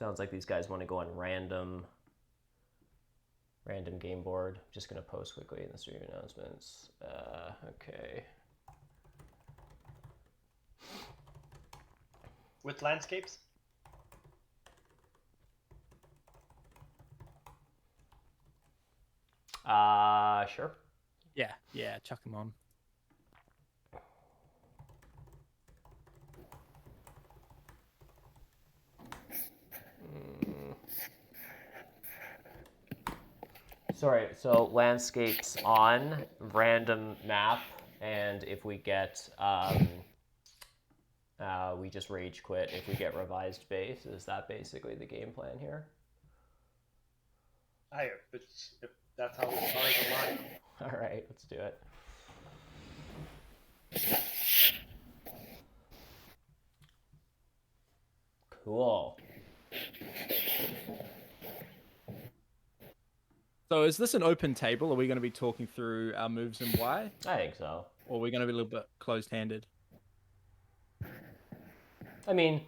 Sounds like these guys want to go on random game board. Just gonna post quickly in the stream announcements. Okay. With landscapes? Sure. Yeah, chuck them on. Sorry, so landscapes on random map, and if we get we just rage quit if we get revised base. Is that basically the game plan here? If that's how the stars align. All right, let's do it. Cool. So is this an open table? Are we going to be talking through our moves and why? I think so. Or are we going to be a little bit closed-handed? I mean,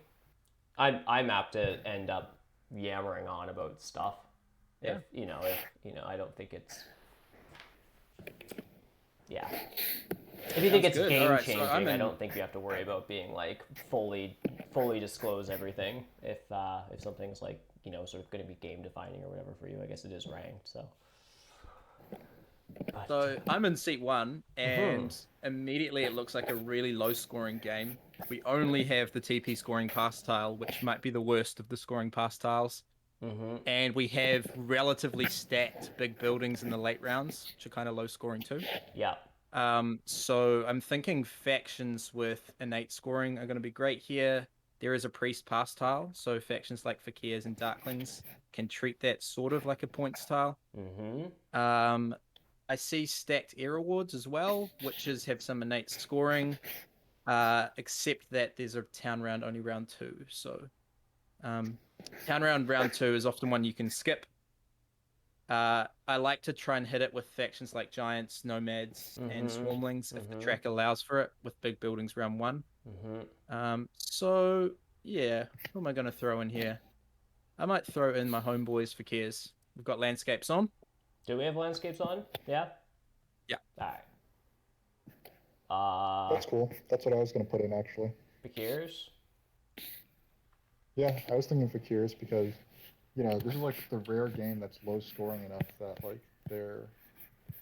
I'm apt to end up yammering on about stuff. Yeah. If I don't think it's. Yeah. If you think it's good. game Alright, so changing, I don't think you have to worry about being like fully disclose everything. If something's like sort of going to be game defining or whatever for you, I guess it is ranked. So. So I'm in seat 1, and immediately it looks like a really low-scoring game. We only have the TP scoring pass tile, which might be the worst of the scoring pass tiles. And we have relatively stacked big buildings in the late rounds, which are kind of low-scoring too. Yeah. So I'm thinking factions with innate scoring are going to be great here. There is a priest pass tile, so factions like Fakirs and Darklings can treat that sort of like a points tile. I see stacked air rewards as well, which have some innate scoring, except that there's a town round only round 2. So town round 2 is often one you can skip. I like to try and hit it with factions like Giants, Nomads, and Swarmlings if the track allows for it, with big buildings round 1. So yeah, who am I going to throw in here? I might throw in my homeboys Fakirs. We've got landscapes on. Do we have landscapes on? Yeah? Yeah. All right. That's cool. That's what I was going to put in, actually. Fakirs? Yeah, I was thinking Fakirs because, this is like the rare game that's low scoring enough that, like, they're,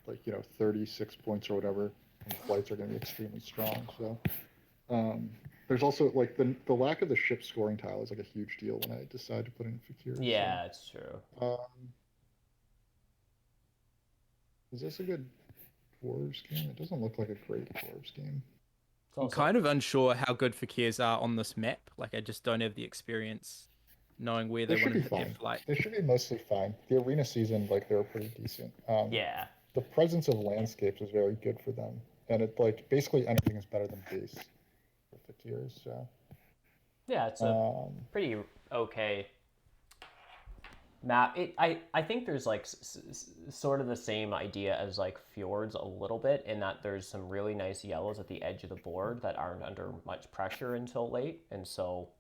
like, 36 points or whatever, and the flights are going to be extremely strong. So, there's also, like, the lack of the ship scoring tile is, like, a huge deal when I decide to put in Fakirs. Yeah, it's true. Is this a good Dwarves game? It doesn't look like a great Dwarves game. I'm kind of unsure how good Fakirs are on this map. Like, I just don't have the experience knowing where they want to hit their flight. They should be mostly fine. The arena season, like, they were pretty decent. Yeah. The presence of landscapes is very good for them. And it, like, basically anything is better than base for Fakirs, so. Yeah, it's a pretty okay map. I think there's like sort of the same idea as like Fjords a little bit, in that there's some really nice yellows at the edge of the board that aren't under much pressure until late, and so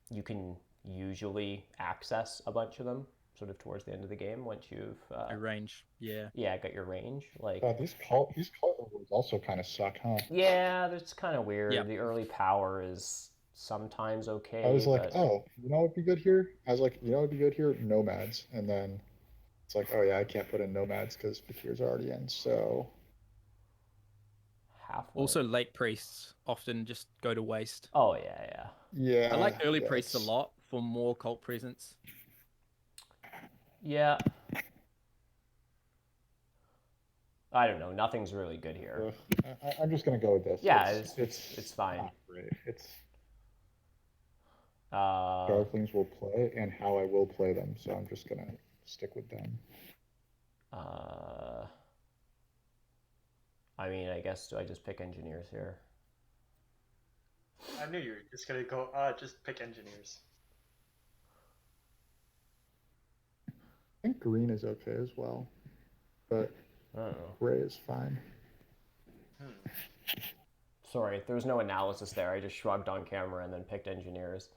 you can usually access a bunch of them sort of towards the end of the game once you've your range. Yeah got your range. Like these color rules also kind of suck, huh? Yeah, that's kind of weird. The early power is sometimes okay. I was like, oh, what'd be good here? I was like, what'd be good here? Nomads. And then it's like, oh yeah, I can't put in Nomads because Fakir's are already in, so. Halfway. Also, late priests often just go to waste. Oh, yeah. Yeah. I like early priests a lot for more cult presence. Yeah. I don't know. Nothing's really good here. I'm just going to go with this. Yeah, it's fine. Not great. It's. Darklings will play and how I will play them, so I'm just gonna stick with them. I mean, I guess, do I just pick engineers here? I knew you were just gonna go, just pick engineers. I think green is okay as well, but gray is fine. Sorry, there was no analysis there. I just shrugged on camera and then picked engineers.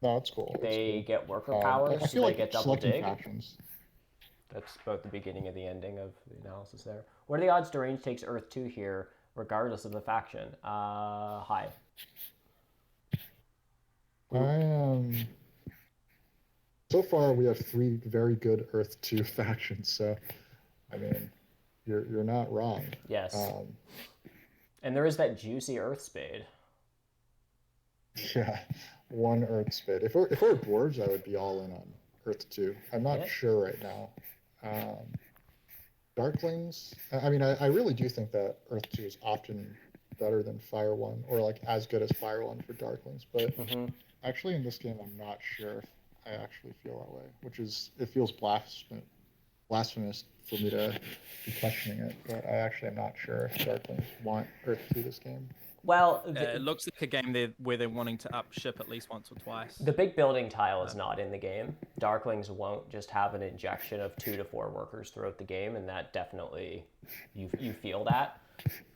No, it's cool. It's They cool. get worker I powers, so feel they like get double selecting dig. factions. That's both the beginning and the ending of the analysis there. What are the odds Derange takes Earth 2 here, regardless of the faction? High. I am. So far, we have 3 very good Earth 2 factions. So, I mean, you're not wrong. Yes. Um, And there is that juicy Earth Spade. yeah, 1 Earth Spade. If we're dwarves, I would be all in on Earth 2. I'm not Yeah. sure right now. Darklings. I mean, I really do think that Earth 2 is often better than Fire 1, or like as good as Fire 1 for Darklings. But actually, in this game, I'm not sure if I actually feel that way, which is, it feels blasphemous for me to be questioning it, but I actually am not sure if Darklings want Earth 2 this game. Well, It looks like a game where they're wanting to up ship at least once or twice. the big building tile is not in the game. Darklings won't just have an injection of 2 to 4 workers throughout the game, and that definitely, you feel that.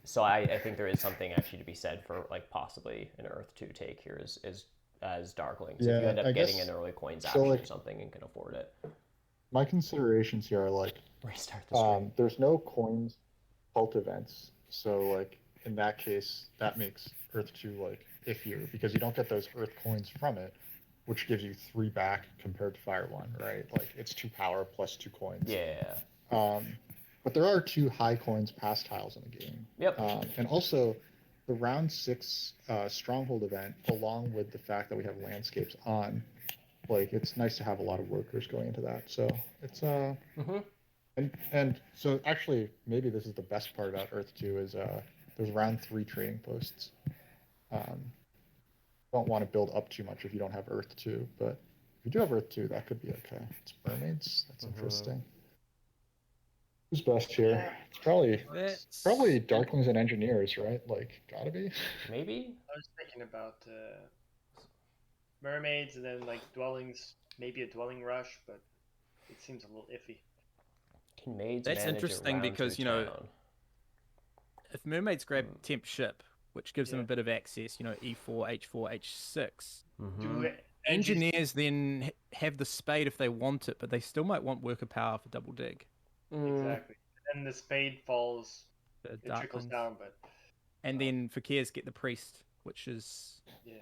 So I think there is something actually to be said for like possibly an Earth 2 take here as Darklings. Yeah, if you end up I getting guess- an early coins so, action or like- something and can afford it. My considerations here are like, Restart the stream. there's no coins cult events, so like in that case, that makes Earth 2 like iffier because you don't get those Earth coins from it, which gives you 3 back compared to Fire 1, right? Like it's 2 power plus 2 coins. Yeah. But there are 2 high coins pass tiles in the game. Yep. And also, the round 6 stronghold event, along with the fact that we have landscapes on, like it's nice to have a lot of workers going into that. So it's and so actually maybe this is the best part about Earth 2 is there's round 3 trading posts. Don't want to build up too much if you don't have Earth 2, but if you do have Earth 2, that could be okay. It's mermaids. That's interesting. Who's best here? It's probably Darklings and Engineers, right? Like, gotta be. Maybe? I was thinking about mermaids and then like dwellings, maybe a dwelling rush, but it seems a little iffy. Can maids That's manage interesting it round because, through you know, town? If mermaids grab temp ship, which gives them a Yeah. bit of access, you know, E4, H4, H6. Do Engineers then have the spade if they want it, but they still might want worker power for double dig. exactly. And the spade falls, The it trickles Darklings. down, but And then Fakirs get the priest, which is yeah.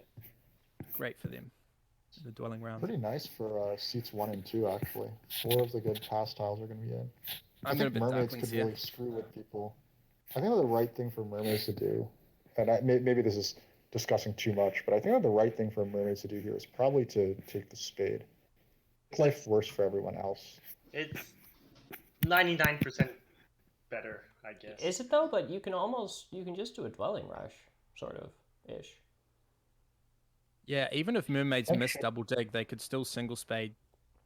great for them. The dwelling round. Pretty nice for seats 1 and 2, actually. 4 of the good pass tiles are going to be in. I I'm think gonna bet mermaids Darklings could here. really screw with people. I think the right thing for mermaids to do, and maybe this is discussing too much, but I think that the right thing for mermaids to do here is probably to take the spade. Make life worse for everyone else. It's 99% better, I guess. Is it though? But you can just do a dwelling rush, sort of ish. Yeah, even if mermaids miss Okay. double dig, they could still single spade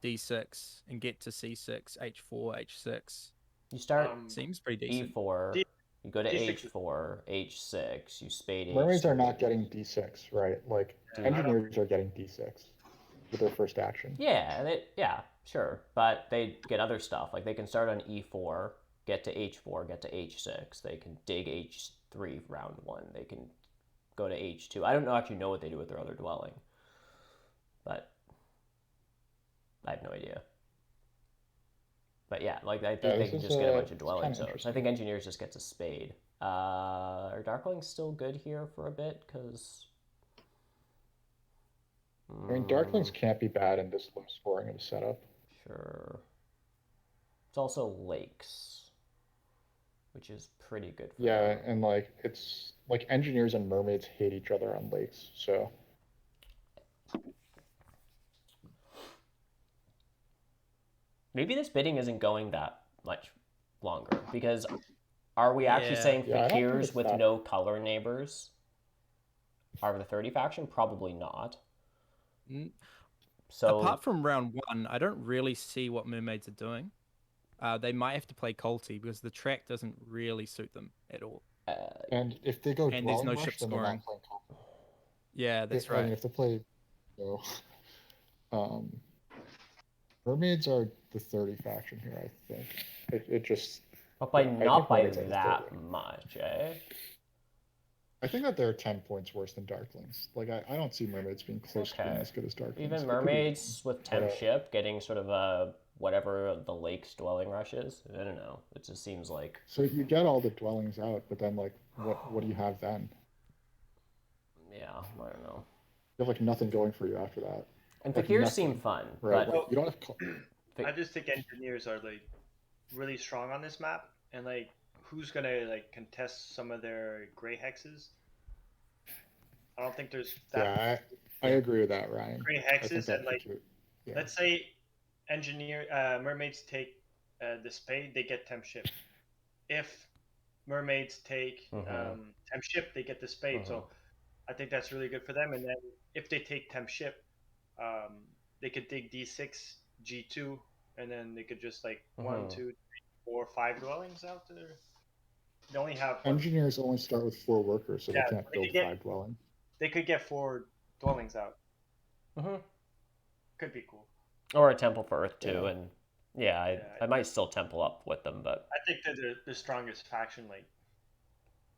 D6 and get to C6, H4, H6. You start Seems pretty decent. E4, D- you go to D6 H4, H6, you spade H. Mermaids are not getting D6, right? Like, Yeah, I don't- engineers are getting D6 with their first action. Yeah, sure, but they get other stuff. Like they can start on E4, get to H4, get to H6. They can dig H3 round 1. They can go to H2. I don't actually know what they do with their other dwelling, but I have no idea. But yeah, like I think they this can is, just get a bunch of it's dwelling kinda zones. I interesting. think engineers just gets a spade. Are Darklings still good here for a bit? Because I mean, Darklings can't be bad in this low scoring of a setup. sure. It's also lakes, which is pretty good for Yeah, them. and like, it's like engineers and mermaids hate each other on lakes, so. Maybe this bidding isn't going that much longer because are we actually Yeah. saying Yeah, I don't think fakirs it's with that- no color neighbors are the 30 faction? Probably not. Mm, So Apart from round 1, I don't really see what mermaids are doing. They might have to play Colty because the track doesn't really suit them at all. And if they go And there's dwelling no rush, ship then they're scoring. not playing comp. Yeah, that's I mean, right. if they play, mermaids are the 30 faction here, I think. It just, but by yeah, I not think by mermaids are the that 30. much, eh? I think that they're 10 points worse than Darklings. Like, I don't see mermaids being close to being Okay. as good as Darklings. Even They could be mermaids with but, temp ship getting sort of a whatever the lake's dwelling rush is. I don't know. It just seems like so you get all the dwellings out, but then like, what do you have then? yeah, I don't know. You have like nothing going for you after that. And Like fakirs seem nothing, fun, right? but Like you don't have. I just think engineers are like really strong on this map, and like who's gonna like contest some of their gray hexes? I don't think there's that Yeah, I agree with that, Ryan. gray I think hexes, that and like yeah. let's say mermaids take the spade, they get temp ship. If mermaids take temp ship, they get the spade. So I think that's really good for them. And then if they take temp ship, they could dig D6, G2, and then they could just like 1, 2, 3, 4, 5 dwellings out there. They only have what? Engineers only start with 4 workers, so Yeah, they can't build 5 dwellings. They could get 4 dwellings out. Mm-hmm. Could be cool. Or a temple for Earth too, Yeah. and yeah, I might still temple up with them, but I think they're the strongest faction. Like,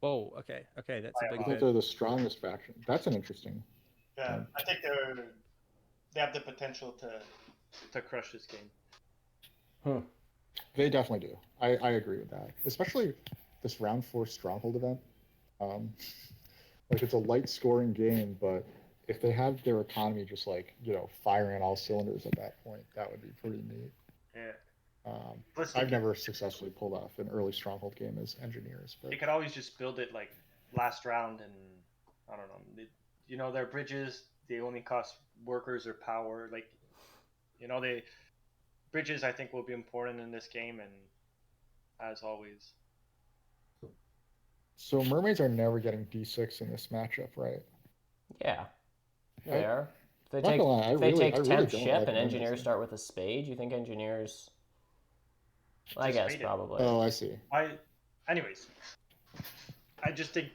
Oh, okay, that's a I big think bit. they're the strongest faction. That's an interesting. yeah, I think they have the potential to crush this game. They definitely do. I agree with that. Especially this round 4 stronghold event. Like it's a light scoring game, but if they have their economy just like firing on all cylinders at that point, that would be pretty neat. Yeah. I've never successfully pulled off an early stronghold game as engineers, but They could always just build it like last round, and I don't know. Their bridges, they only cost workers or power. Like, they bridges I think will be important in this game, and as always. So mermaids are never getting D6 in this matchup, right? yeah, they are. If Not they gonna lie, I take really temp don't ship like and mermaids engineers then. start with a spade, you think engineers? I Just guess spade it. probably. Oh, I see. Anyways, I just think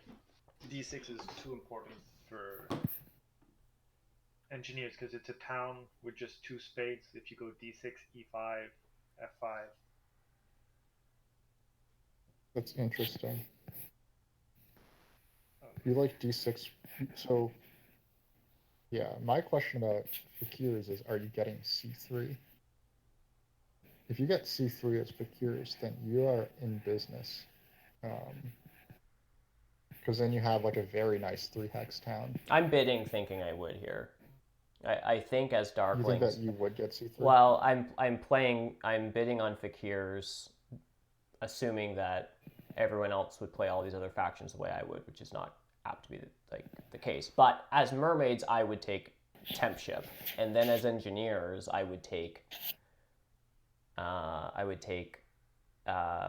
D6 is too important for engineers because it's a town with just 2 spades. If you go D6, E5, F5. That's interesting. You like D6, so yeah. My question about fakirs is, are you getting C3? If you get C3 as fakirs, then you are in business. Because then you have like a very nice 3-hex town. I'm bidding, thinking I would here. I think as Darklings. You think that you would get C3? Well, I'm bidding on fakirs, assuming that everyone else would play all these other factions the way I would, which is not apt to be the case. But as mermaids, I would take temp ship, and then as engineers, I would take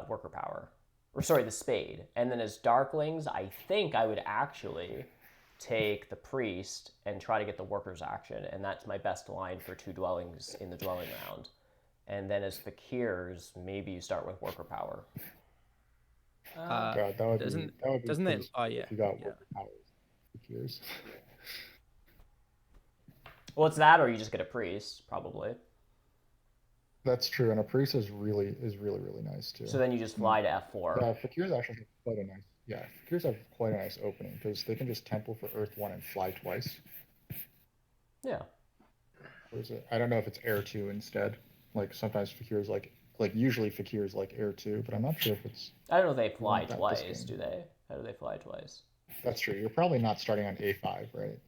worker power, or sorry, the spade. And then as darklings, I think I would actually take the priest and try to get the workers action, and that's my best line for 2 dwellings in the dwelling round. And then as fakirs, maybe you start with worker power. Yeah, that would be doesn't that? pretty Oh sweet yeah. if you got Yeah. worker powers. Fakirs. Well, it's that, or you just get a priest, probably. That's true, and a priest is really nice too. So then you just fly to F4. Yeah, fakirs actually have quite a nice. Yeah, fakirs have quite a nice opening because they can just temple for Earth 1 and fly twice. Yeah. Or is it? I don't know if it's Air 2 instead. Like sometimes fakirs like usually fakirs like Air 2, but I'm not sure if it's. I don't know if they fly Not that twice, distinct. do they? How do they fly twice? That's true. You're probably not starting on A5, right?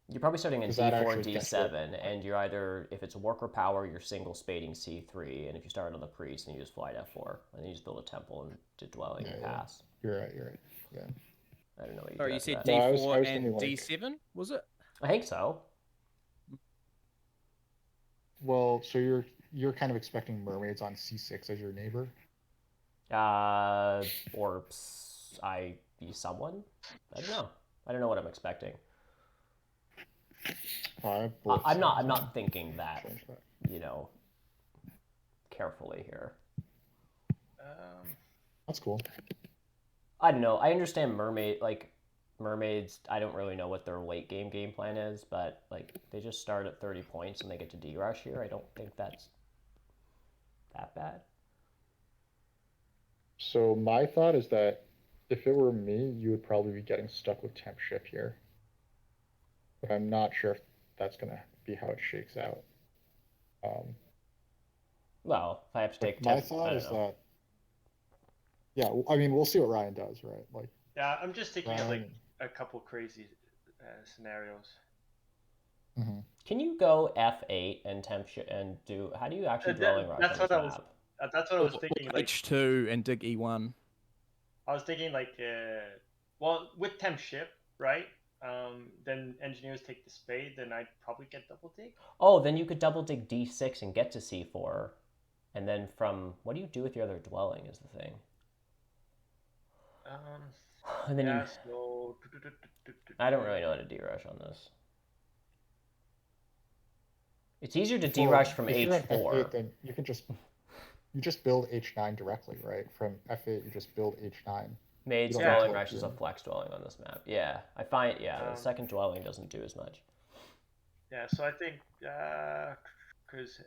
You're probably starting in Does that D4, actually get D7, and you're either, if it's worker power, you're single spading C3, and if you start on the priest, then you just fly to F4, and then you just build a temple and do dwelling and pass. You're right. Yeah. I don't know what you Sorry, do you after said that. D4 No, I was and thinking, like- D7, was it? I think so. Well, so you're kind of expecting mermaids on C6 as your neighbor. Or I be someone? I don't know. I don't know what I'm expecting. I'm not thinking that, carefully here. That's cool. I don't know. I understand mermaids. I don't really know what their late game plan is, but they just start at 30 points and they get to D-rush here. I don't think that's that bad. So my thought is that if it were me, you would probably be getting stuck with temp ship here. But I'm not sure if that's gonna be how it shakes out. Well, if I have to take My temp, thought I don't is know. that, yeah, I mean, we'll see what Ryan does, right? Like, Yeah, I'm just thinking of like Ryan. a couple crazy scenarios. Mhm. Can you go F8 and and do? How do you actually dwelling rush That's on this what I was. map? That's what I was thinking. Like H2 and dig E1. I was thinking like, well, with temp ship, right? Then engineers take the spade. Then I'd probably get double dig. Oh, then you could double dig D6 and get to C4, and then from what do you do with your other dwelling? Is the thing. And then Yeah. you. So. I don't really know how to D-rush on this. It's easier to Well, D-rush from if you're on H4. F8, then you just build H9 directly, right? From F8, you just build H9. Maid's You don't need dwelling to, rush is a flex dwelling on this map. Yeah, I find the second dwelling doesn't do as much. Yeah, so I think because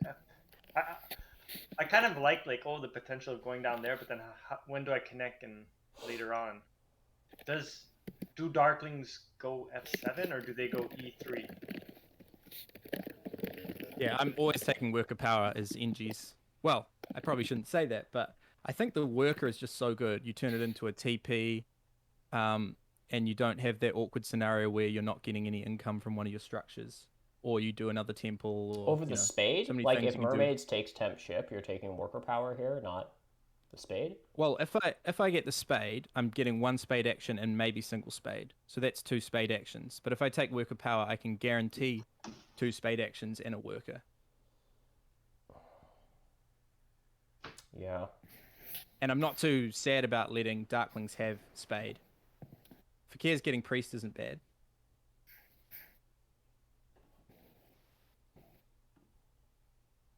I kind of like the potential of going down there, but then when do I connect and later on? Do Darklings go F7 or do they go E3? Yeah, I'm always taking worker power as NGs. Well, I probably shouldn't say that, but I think the worker is just so good. You turn it into a TP, and you don't have that awkward scenario where you're not getting any income from one of your structures, or you do another temple, or Over the spade? so many Like things if you can do. mermaids takes temp ship, you're taking worker power here, not the spade? Well, if I get the spade, I'm getting one spade action and maybe single spade. So that's two spade actions. But if I take worker power, I can guarantee two spade actions and a worker. Yeah. And I'm not too sad about letting Darklings have spade. Fakir's getting priest isn't bad.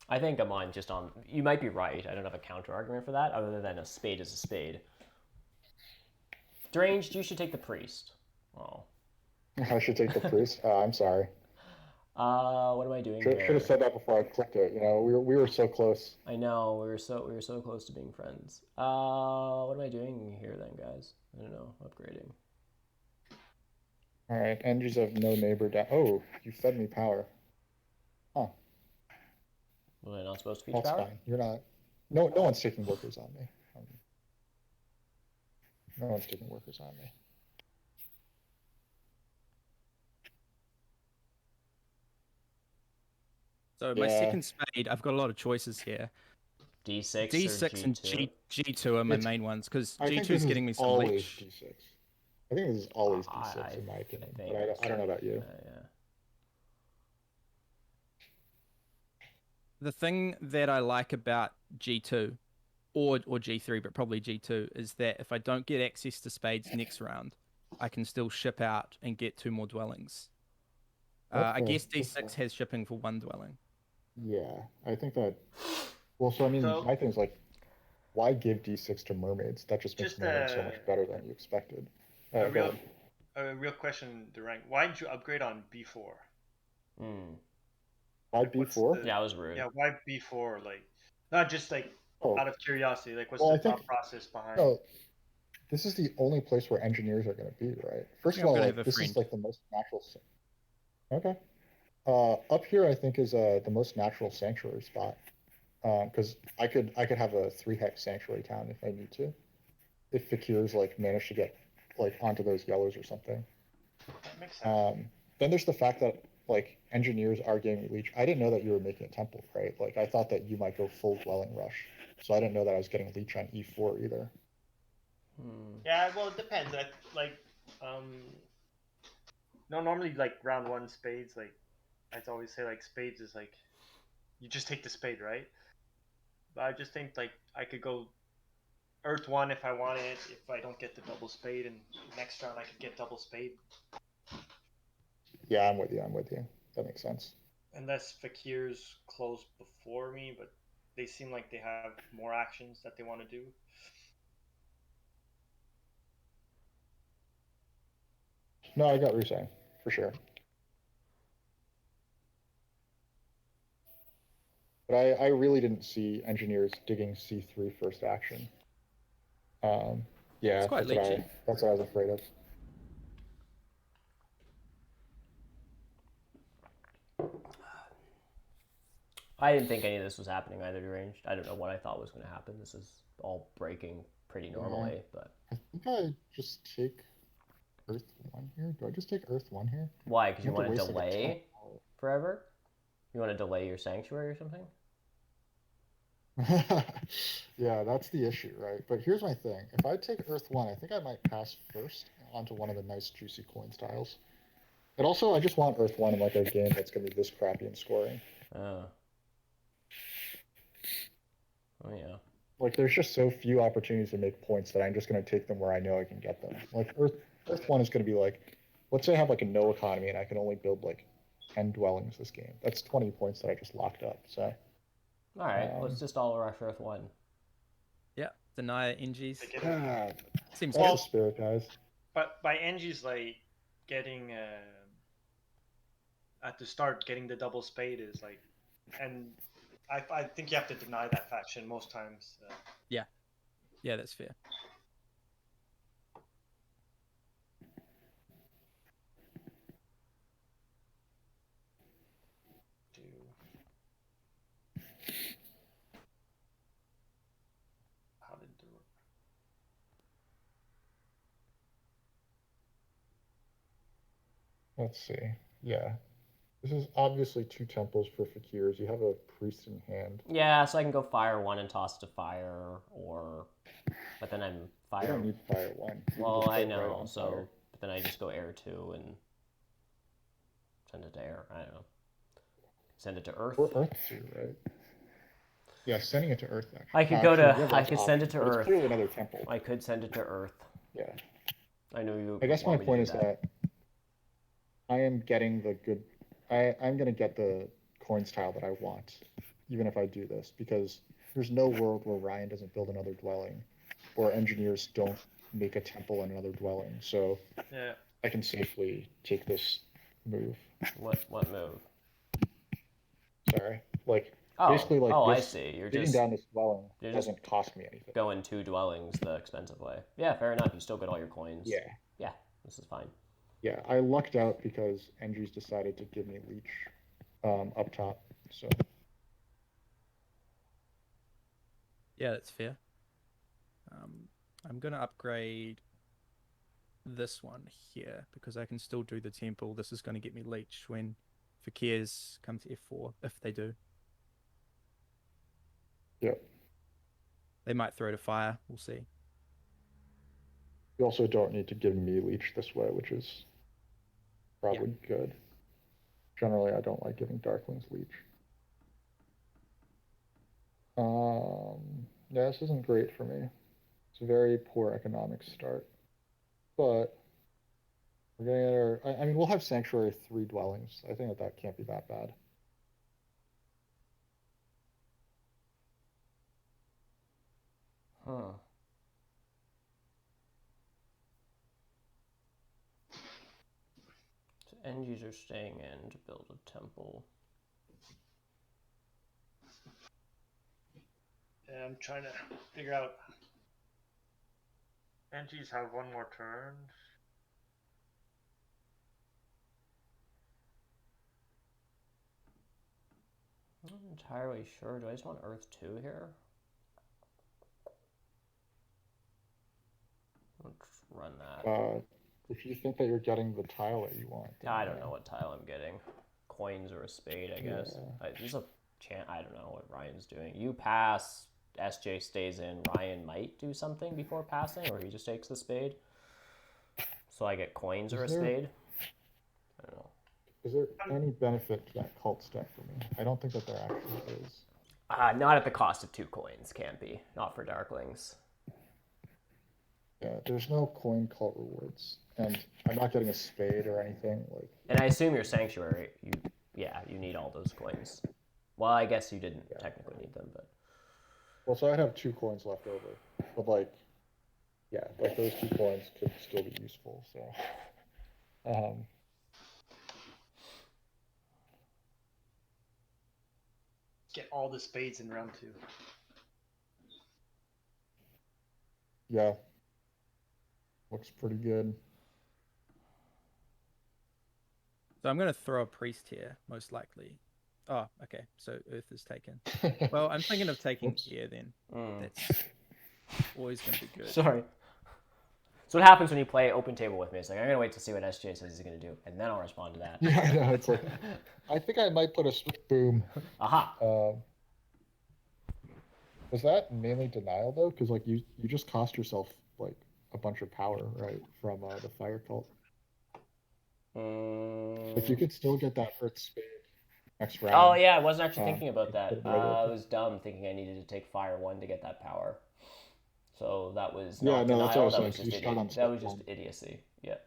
I think I'm on just on. You might be right. I don't have a counter argument for that, other than a spade is a spade. Deranged, you should take the priest. Oh. I should take the priest. I'm sorry. What am I doing Should here? have said that before I clicked it. You know, we were so close. I know we were so close to being friends. What am I doing here then, guys? I don't know. Upgrading. All right, energies have no neighbor down. Oh, you fed me power. Huh. Was I not supposed to feed That's power? fine. You're not. No one's taking workers on me. No one's taking workers on me. So my second spade, I've got a lot of choices here. D6 D6 or G2? and G2 are my main ones because G2 is getting me some always leech. D6. I think this is always D6 in my opinion, but I don't know about you. Yeah. The thing that I like about G2 or G3, but probably G2, is that if I don't get access to spades next round, I can still ship out and get two more dwellings. I guess D6 has shipping for one dwelling. Yeah, I think that. Well, so I mean, my thing is like, why give D6 to mermaids? That just makes mermaids so much better than you expected. A real question, Durang. Why did you upgrade on B4? Why B4? Yeah, it was rude. Yeah, why B4? Like, not just like out of curiosity. Like, what's the thought process behind? No, this is the only place where engineers are going to be, right? First of all, like, this is like the most natural. Okay. Up here, I think is the most natural sanctuary spot, because I could have a 3-hex sanctuary town if I need to, if Fakir's like managed to get like onto those yellows or something. That makes sense. Then there's the fact that like engineers are getting leech. I didn't know that you were making a temple, right? Like I thought that you might go full dwelling rush, so I didn't know that I was getting leech on E4 either. Yeah, well, it depends. No, normally like round one spades, like I'd always say like spades is like you just take the spade, right? But I just think like I could go Earth 1 if I wanted, if I don't get the double spade, and next round I could get double spade. Yeah, I'm with you. That makes sense. Unless Fakir's close before me, but they seem like they have more actions that they want to do. No, I got what you're saying, for sure. But I really didn't see engineers digging C3 first action. Yeah, It's quite leechy. that's what I was afraid of. I didn't think any of this was happening either deranged. I don't know what I thought was going to happen. This is all breaking pretty normally, but I think I just take Earth 1 here. Do I just take Earth 1 here? why? Because you have to want to waste, like, a delay tempo. forever? You want to delay your sanctuary or something? Yeah, that's the issue, right? But here's my thing. If I take Earth 1, I think I might pass first onto one of the nice juicy coin styles. And also, I just want Earth 1 in like a game that's going to be this crappy in scoring. Oh. Oh, yeah. Like, there's just so few opportunities to make points that I'm just going to take them where I know I can get them. Like, Earth 1 is going to be like, let's say I have like a no economy and I can only build like 10 dwellings this game. That's 20 points that I just locked up, so... All right, let's just all rush Earth 1. Yeah, deny NGs. God, Seems that's good. the spirit, guys. But by NG's like getting at the start, getting the double spade is like, and I think you have to deny that faction most times. Yeah, that's fair. How did the Let's see. Yeah. This is obviously 2 temples for fakirs. You have a priest in hand. Yeah, so I can go fire 1 and toss to fire, or... But then I'm You fire... don't need fire 1. You can Well, just I put right know, on so... fire. But then I just go air 2 and... Send it to air. I don't know. Send it to Earth. Or Earth 2, right? Yeah, sending it to Earth, actually. I could go Actually, to... yeah, I that's could send it to option, but Earth. It's clearly another temple. I could send it to Earth. Yeah. I know you I guess my want me to point do is that I am getting the good... I'm going to get the coins tile that I want, even if I do this, because there's no world where Ryan doesn't build another dwelling, or engineers don't make a temple and another dwelling, so yeah. I can safely take this move. What move? Sorry. Like, Oh, basically, like, I this, see. You're digging just down this dwelling you're doesn't cost me anything. going 2 dwellings the expensive way. Yeah, fair enough. You still get all your coins. Yeah. Yeah, this is fine. Yeah, I lucked out because Engie's decided to give me leech up top, so... Yeah, that's fair. I'm gonna upgrade this one here because I can still do the temple. This is going to get me leech when fakirs come to F4, if they do. Yep. They might throw to fire. We'll see. You also don't need to give me leech this way, which is probably good. Generally, I don't like giving Darklings leech. Yeah, this isn't great for me. It's a very poor economic start. But we're getting our... I mean, we'll have Sanctuary 3 dwellings. I think that can't be that bad. Huh. So NGs are staying in to build a temple. Yeah, I'm trying to figure out. NGs have 1 more turn. I'm not entirely sure. Do I just want Earth 2 here? Let's run that. If you think that you're getting the tile that you want. I don't know what tile I'm getting. Coins or a spade, I guess. Yeah. There's a chance. I don't know what Ryan's doing. You pass, SJ stays in. Ryan might do something before passing, or he just takes the spade. So I get coins or a spade. I don't know. Is there any benefit to that cult stack for me? I don't think that there actually is. Not at the cost of 2 coins, can't be. Not for Darklings. Yeah, there's no coin cult rewards, and I'm not getting a spade or anything. Like, and I assume your sanctuary, you need all those coins. Well, I guess you didn't technically need them, but. Well, so I'd have 2 coins left over, but like, yeah, like those 2 coins could still be useful. So, Get all the spades in round 2. yeah. Looks pretty good. So I'm going to throw a priest here, most likely. Oh, okay. So Earth is taken. Well, I'm thinking of taking Oops. air then. Mm. That's always going to be good. Sorry. So what happens when you play open table with me? It's like, I'm going to wait to see what SJ says he's going to do, and then I'll respond to that. Yeah, I know. It's like, I think I might put a boom. Aha. Was that mainly denial though? Because like you just cost yourself like a bunch of power, right, from the fire cult. Like you could still get that Earth Spade next round. Oh yeah, I wasn't actually thinking about Put that. it right I there. was dumb thinking I needed to take Fire 1 to get that power. So that was Yeah, not no, that's what I denial, was that saying. was 'Cause you just start on that step was just one. idiocy. Yeah.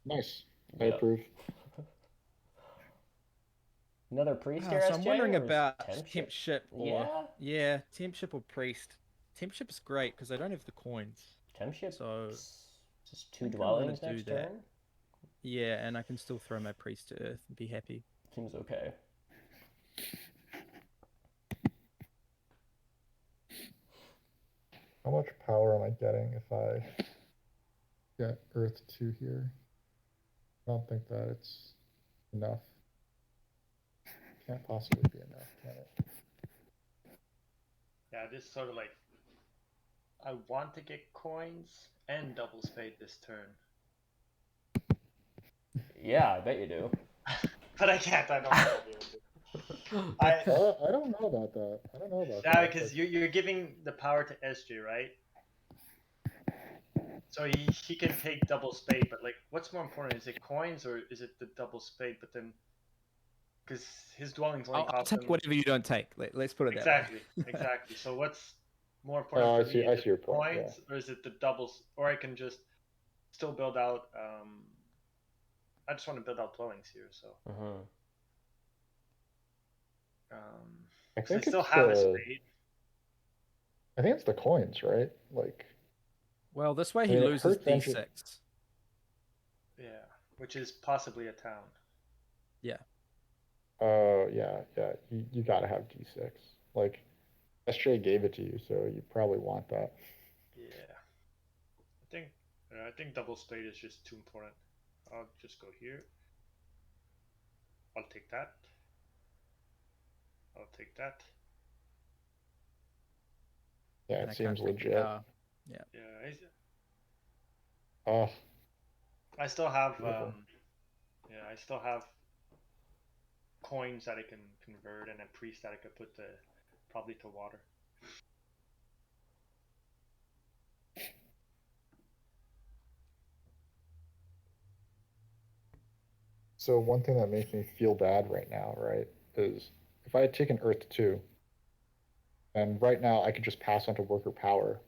Nice. I Yep. approve. Another priest here, So SJ? I'm wondering or is about temp temp ship or Yeah? temp ship or priest. Temp ship's great because I don't have the coins. Temp ship. So Just I 2 think I'm gonna dwellings do next that. turn. Yeah, and I can still throw my priest to Earth and be happy. Seems okay. How much power am I getting if I get Earth 2 here? I don't think that it's enough. Can't possibly be enough, can it? Yeah, this is sort of like I want to get coins and double spade this turn. Yeah, I bet you do. But I can't. I don't know. I'll be able to. I don't know about that. I don't know about Yeah, that. because you're giving the power to SJ, right? So he can take double spade, but like, what's more important? Is it coins or is it the double spade? But then, because his dwellings only I'll cost take him whatever you don't take. Let's put it that exactly, way. exactly. So what's more important I for me? see. I Is it see your the point. Yeah. coins or is it the doubles? Or I can just still build out. I just want to build out dwellings here, so. Mm-hmm. I Because I think still it's have a the. spade. I think it's the coins, right? Like. Well, this way I he mean, it loses hurts engine. D6. Yeah, which is possibly a town. Yeah. Oh yeah. You gotta have D6. Like, SJ gave it to you, so you probably want that. Yeah, I think double spade is just too important. I'll just go here. I'll take that. I'll take that. Yeah, And it I can't seems take the legit. power. Yeah. Yeah, Oh, I still have beautiful. I still have coins that I can convert and a priest that I could put probably to water. So one thing that makes me feel bad right now, right, is if I had taken Earth 2, and right now I could just pass on to worker power,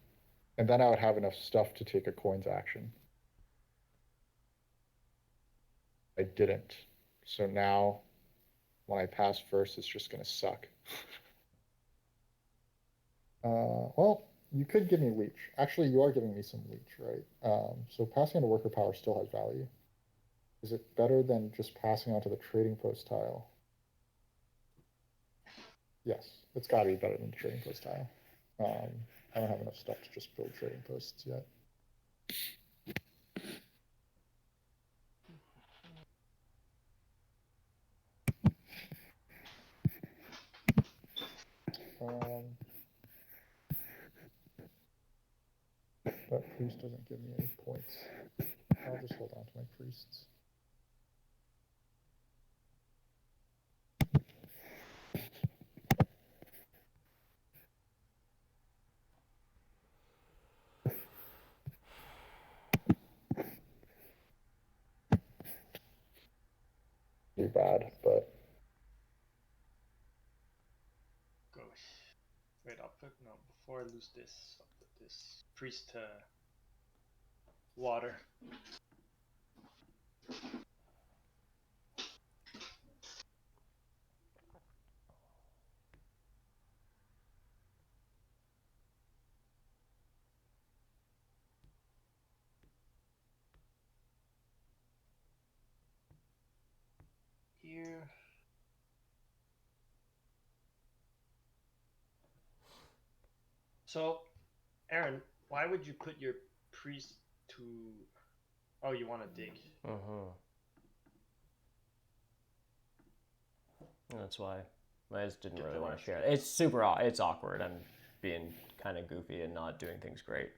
and then I would have enough stuff to take a coins action. I didn't. So now when I pass first, it's just going to suck. Well, you could give me leech. Actually, you are giving me some leech, right? So passing on to worker power still has value. Is it better than just passing on to the trading post tile? Yes, it's got to be better than the trading post tile. I don't have enough stuff to just build trading posts yet. That priest doesn't give me any points. I'll just hold on to my priests. Too bad, but Go. Wait, before I lose this, I'll put this priest to water. Here. So, Aaron, why would you put your priest two. Oh, you want to dig? That's why I just didn't really want to share it. It's super. It's awkward. I'm being kind of goofy and not doing things great.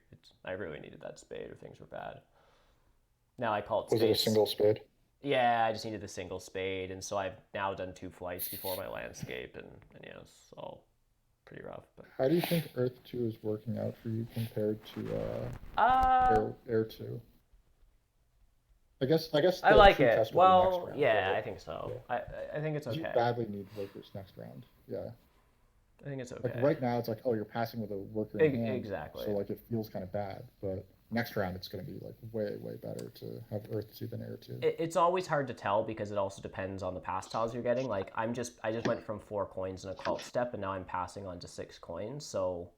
I really needed that spade, or things were bad. Now I call it spade. Was it a single spade? Yeah, I just needed the single spade, and so I've now done 2 flights before my landscape, and yeah, it's all pretty rough. But how do you think Earth 2 is working out for you compared to Air 2? I guess I like true it. test will be Well, next round, yeah, right? I think so. Yeah. I think it's okay. You badly need workers next round. Yeah. I think it's okay. Like right now, it's like, oh, you're passing with a worker in hand. Exactly. So like it feels kind of bad, but next round it's going to be like way better to have Earth 2 than Air 2. It's always hard to tell because it also depends on the pass tiles you're getting. Like I just went from 4 coins in a cult step, and now I'm passing on to 6 coins. So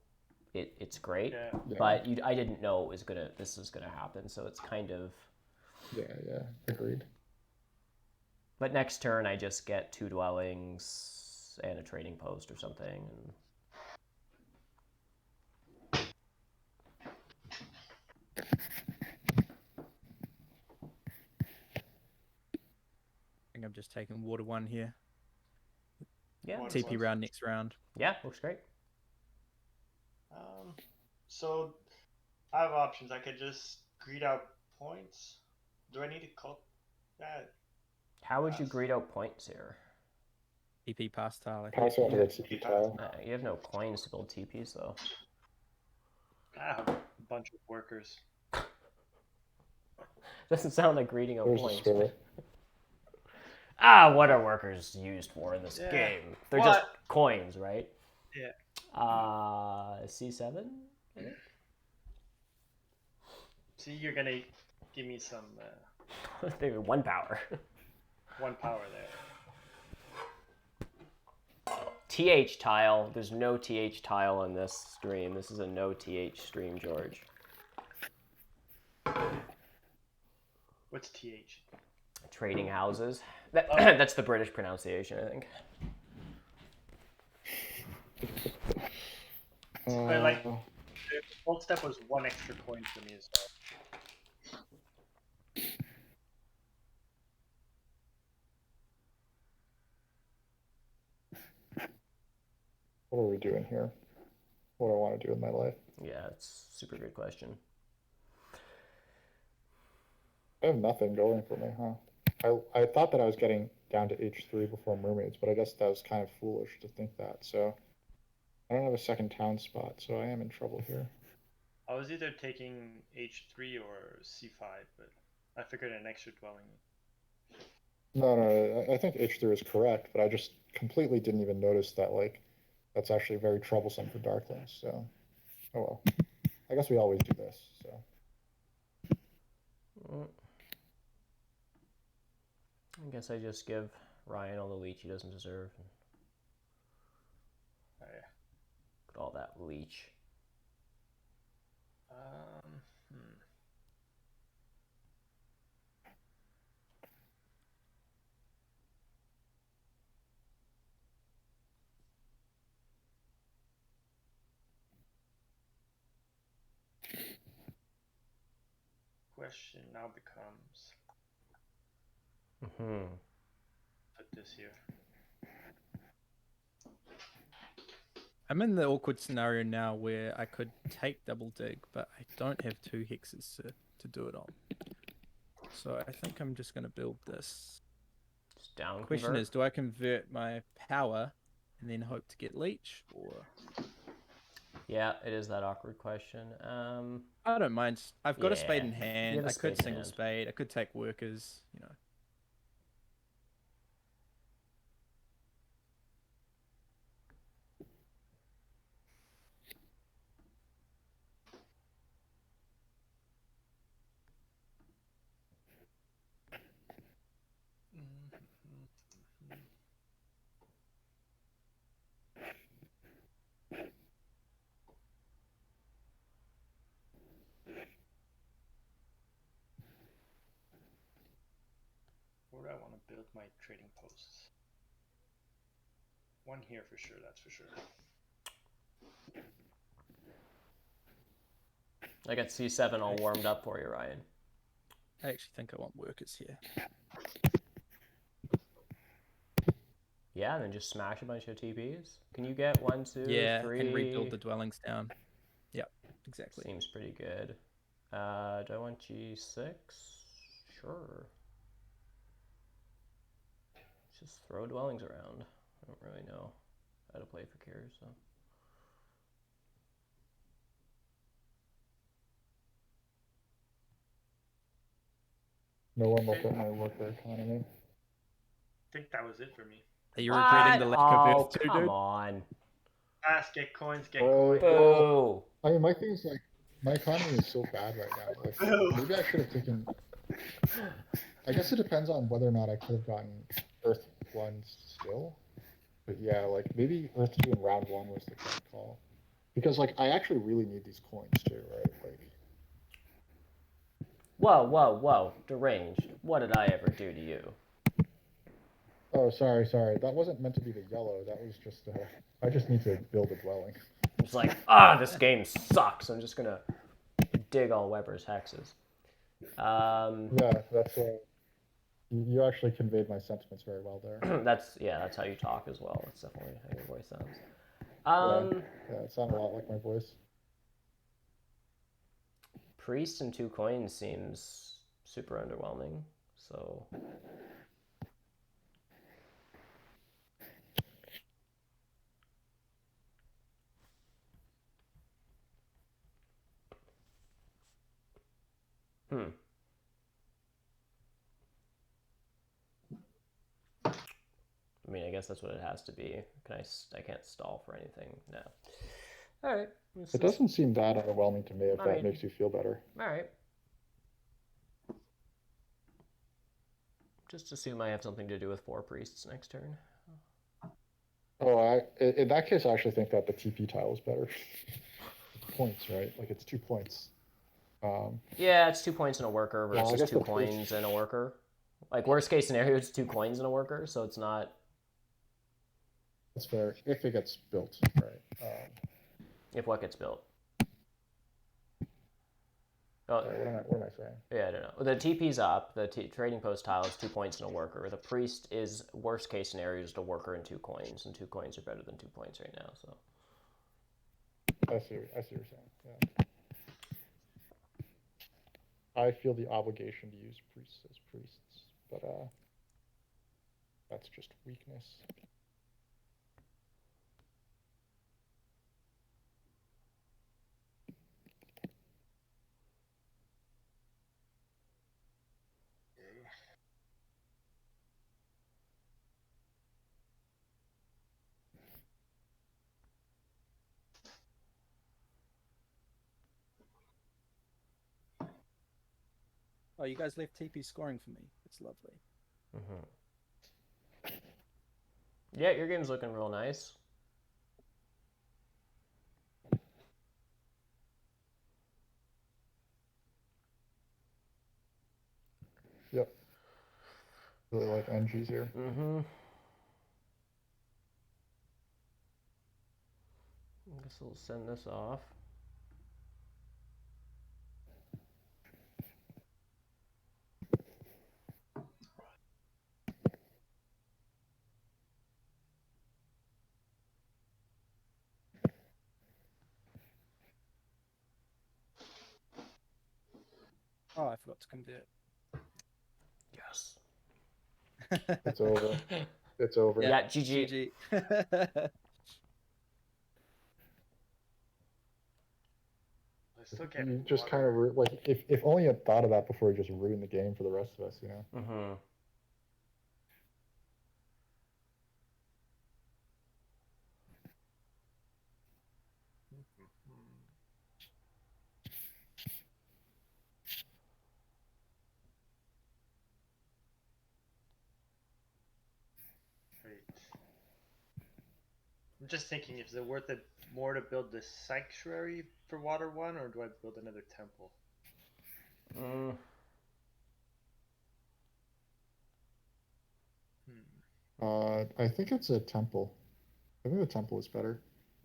it's great. Yeah. But I didn't know this was gonna happen. So it's kind of. Yeah, agreed. But next turn I just get 2 dwellings and a trading post or something. And... I think I'm just taking water 1 here. Yeah. TP round next round. Yeah, looks great. So I have options. I could just greed out points. Do I need to call that? How would you greed out points here? TP pass tile. Pass onto the TP tile. You have no coins to build TPs though. I have a bunch of workers. Doesn't sound like greeting out There's the points. spirit. What are workers used for in this game? They're just coins, right? Yeah. C7? I think? See, you're gonna give me some Maybe 1 power. 1 power there. TH tile. There's no TH tile on this stream. This is a no TH stream, George. What's TH? Trading houses. That's the British pronunciation, I think. But like, the old step was 1 extra coin for me as well. What are we doing here? What do I want to do with my life? Yeah, it's a super good question. I have nothing going for me, huh? I thought that I was getting down to H3 before mermaids, but I guess that was kind of foolish to think that. So I don't have a second town spot, so I am in trouble here. I was either taking H3 or C5, but I figured an extra dwelling. No, I think H3 is correct, but I just completely didn't even notice that, like, that's actually very troublesome for Darklings, so, oh well. I guess we always do this, so. I guess I just give Ryan all the leech he doesn't deserve. Oh, yeah. Look at all that leech. Question now becomes, Mm-hmm. put this here. I'm in the awkward scenario now where I could take double dig, but I don't have 2 hexes to do it on. So I think I'm just going to build this. Just down. The question is, do I convert my power and then hope to get leech, or? Yeah, it is that awkward question. I don't mind. I've got a spade in hand. I could single hand. spade. I could take workers. You know. Where do I want to build my trading posts? 1 here for sure, that's for sure. I got C7 all warmed up for you, Ryan. I actually think I want workers here. Yeah, and then just smash a bunch of TPs. Can you get 1, 2, Yeah, 3? and rebuild the dwellings down. Yep, exactly. Seems pretty good. Do I want G6? Sure. Just throw dwellings around. I don't really know how to play for Kier, so. No one looked at my worker economy. I think that was it for me. Are you regretting the lack of Earth too, come dude? on. Get coins, get Oh, coins. Boo. I mean, my thing is like, my economy is so bad right now. Like, maybe I should have taken. I guess it depends on whether or not I could have gotten Earth 1 still. But yeah, like maybe Earth 2 in round 1 was the correct call. Because like I actually really need these coins too, right? Like. Whoa, whoa, whoa. Deranged. What did I ever do to you? Oh, sorry. That wasn't meant to be the yellow. That was just. I just need to build a dwelling. It's like, this game sucks. I'm just gonna dig all Weber's hexes. Yeah, that's. You actually conveyed my sentiments very well there. that's how you talk as well. That's definitely how your voice sounds. Yeah, it sounded a lot like my voice. Priest and 2 coins seems super underwhelming. So. I mean, I guess that's what it has to be. I can't stall for anything. No. All right. It doesn't seem that underwhelming to me if that makes you feel better. All right. Just assume I have something to do with 4 priests next turn. Oh, in that case, I actually think that the TP tile is better. Points, right? Like it's 2 points. Yeah, it's 2 points in a worker Yeah, I versus guess 2 the coins in a worker. Like worst case scenario, it's 2 coins in a worker, so it's not. That's fair if it gets built, right? If what gets built? Oh, what am I saying? Yeah, I don't know. The TP's up. The trading post tile is 2 points in a worker. The priest is worst case scenario, just a worker and 2 coins, and 2 coins are better than 2 points right now. So. I see what you're saying. Yeah. I feel the obligation to use priests as priests, but that's just weakness. Oh, you guys left TP scoring for me. It's lovely. Yeah, your game's looking real nice. Yep. Really like NGs here. I guess we'll send this off. Oh, I forgot to convert. Yes. It's over. It's over. Yeah, GG. You just kind of like if only you thought of that before you just ruined the game for the rest of us, you know. I'm just thinking, is it worth it more to build this sanctuary for Water 1, or do I build another temple? I think it's a temple. I think the temple is better.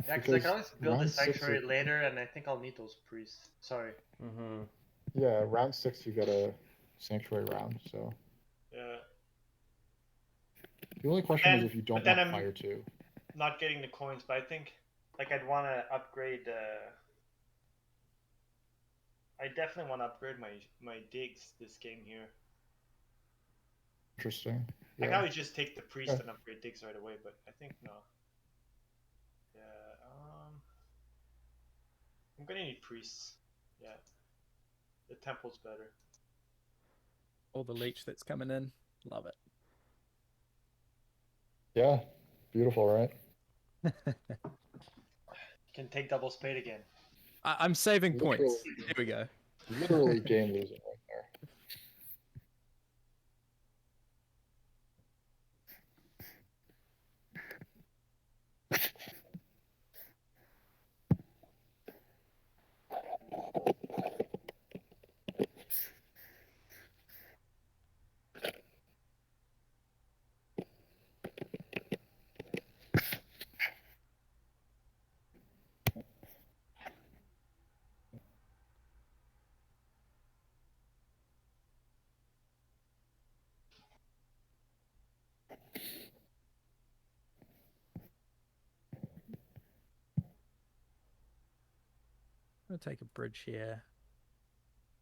Yeah, because I can Because always build a round 6 sanctuary is, later, and I think I'll need those priests. Sorry. Mm-hmm. yeah, round 6 you got a sanctuary round, so Yeah. the only question is if you don't But then want I'm fire 2. not getting the coins, but I think like I'd want to upgrade. I definitely want to upgrade my digs this game here. Interesting. I can Yeah. always just take the priest Okay. and upgrade digs right away, but I think no. Yeah. I'm gonna need priests. Yeah. The temple's better. All the leech that's coming in. Love it. Yeah. Beautiful, right? Can take double spade again. I'm saving Literally. points. There we go. Literally game losing right there. I'm going to take a bridge here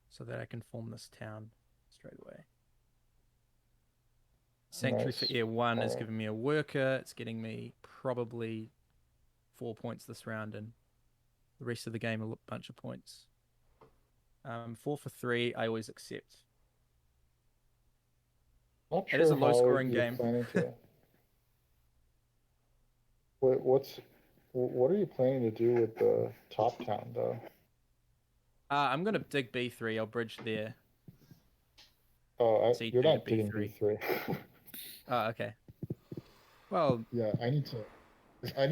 so that I can form this town straight away. Sanctuary for Nice. Air 1 is Alright. giving me a worker. It's getting me probably 4 points this round, and the rest of the game a bunch of points. 4 for 3, I always accept. Not It is a sure how low-scoring you're game. planning to. What are you planning to do with the top town though? I'm going to dig B3. I'll bridge there. Oh, C3 you're to not digging B3. B3. Oh, okay. Well, Yeah, I need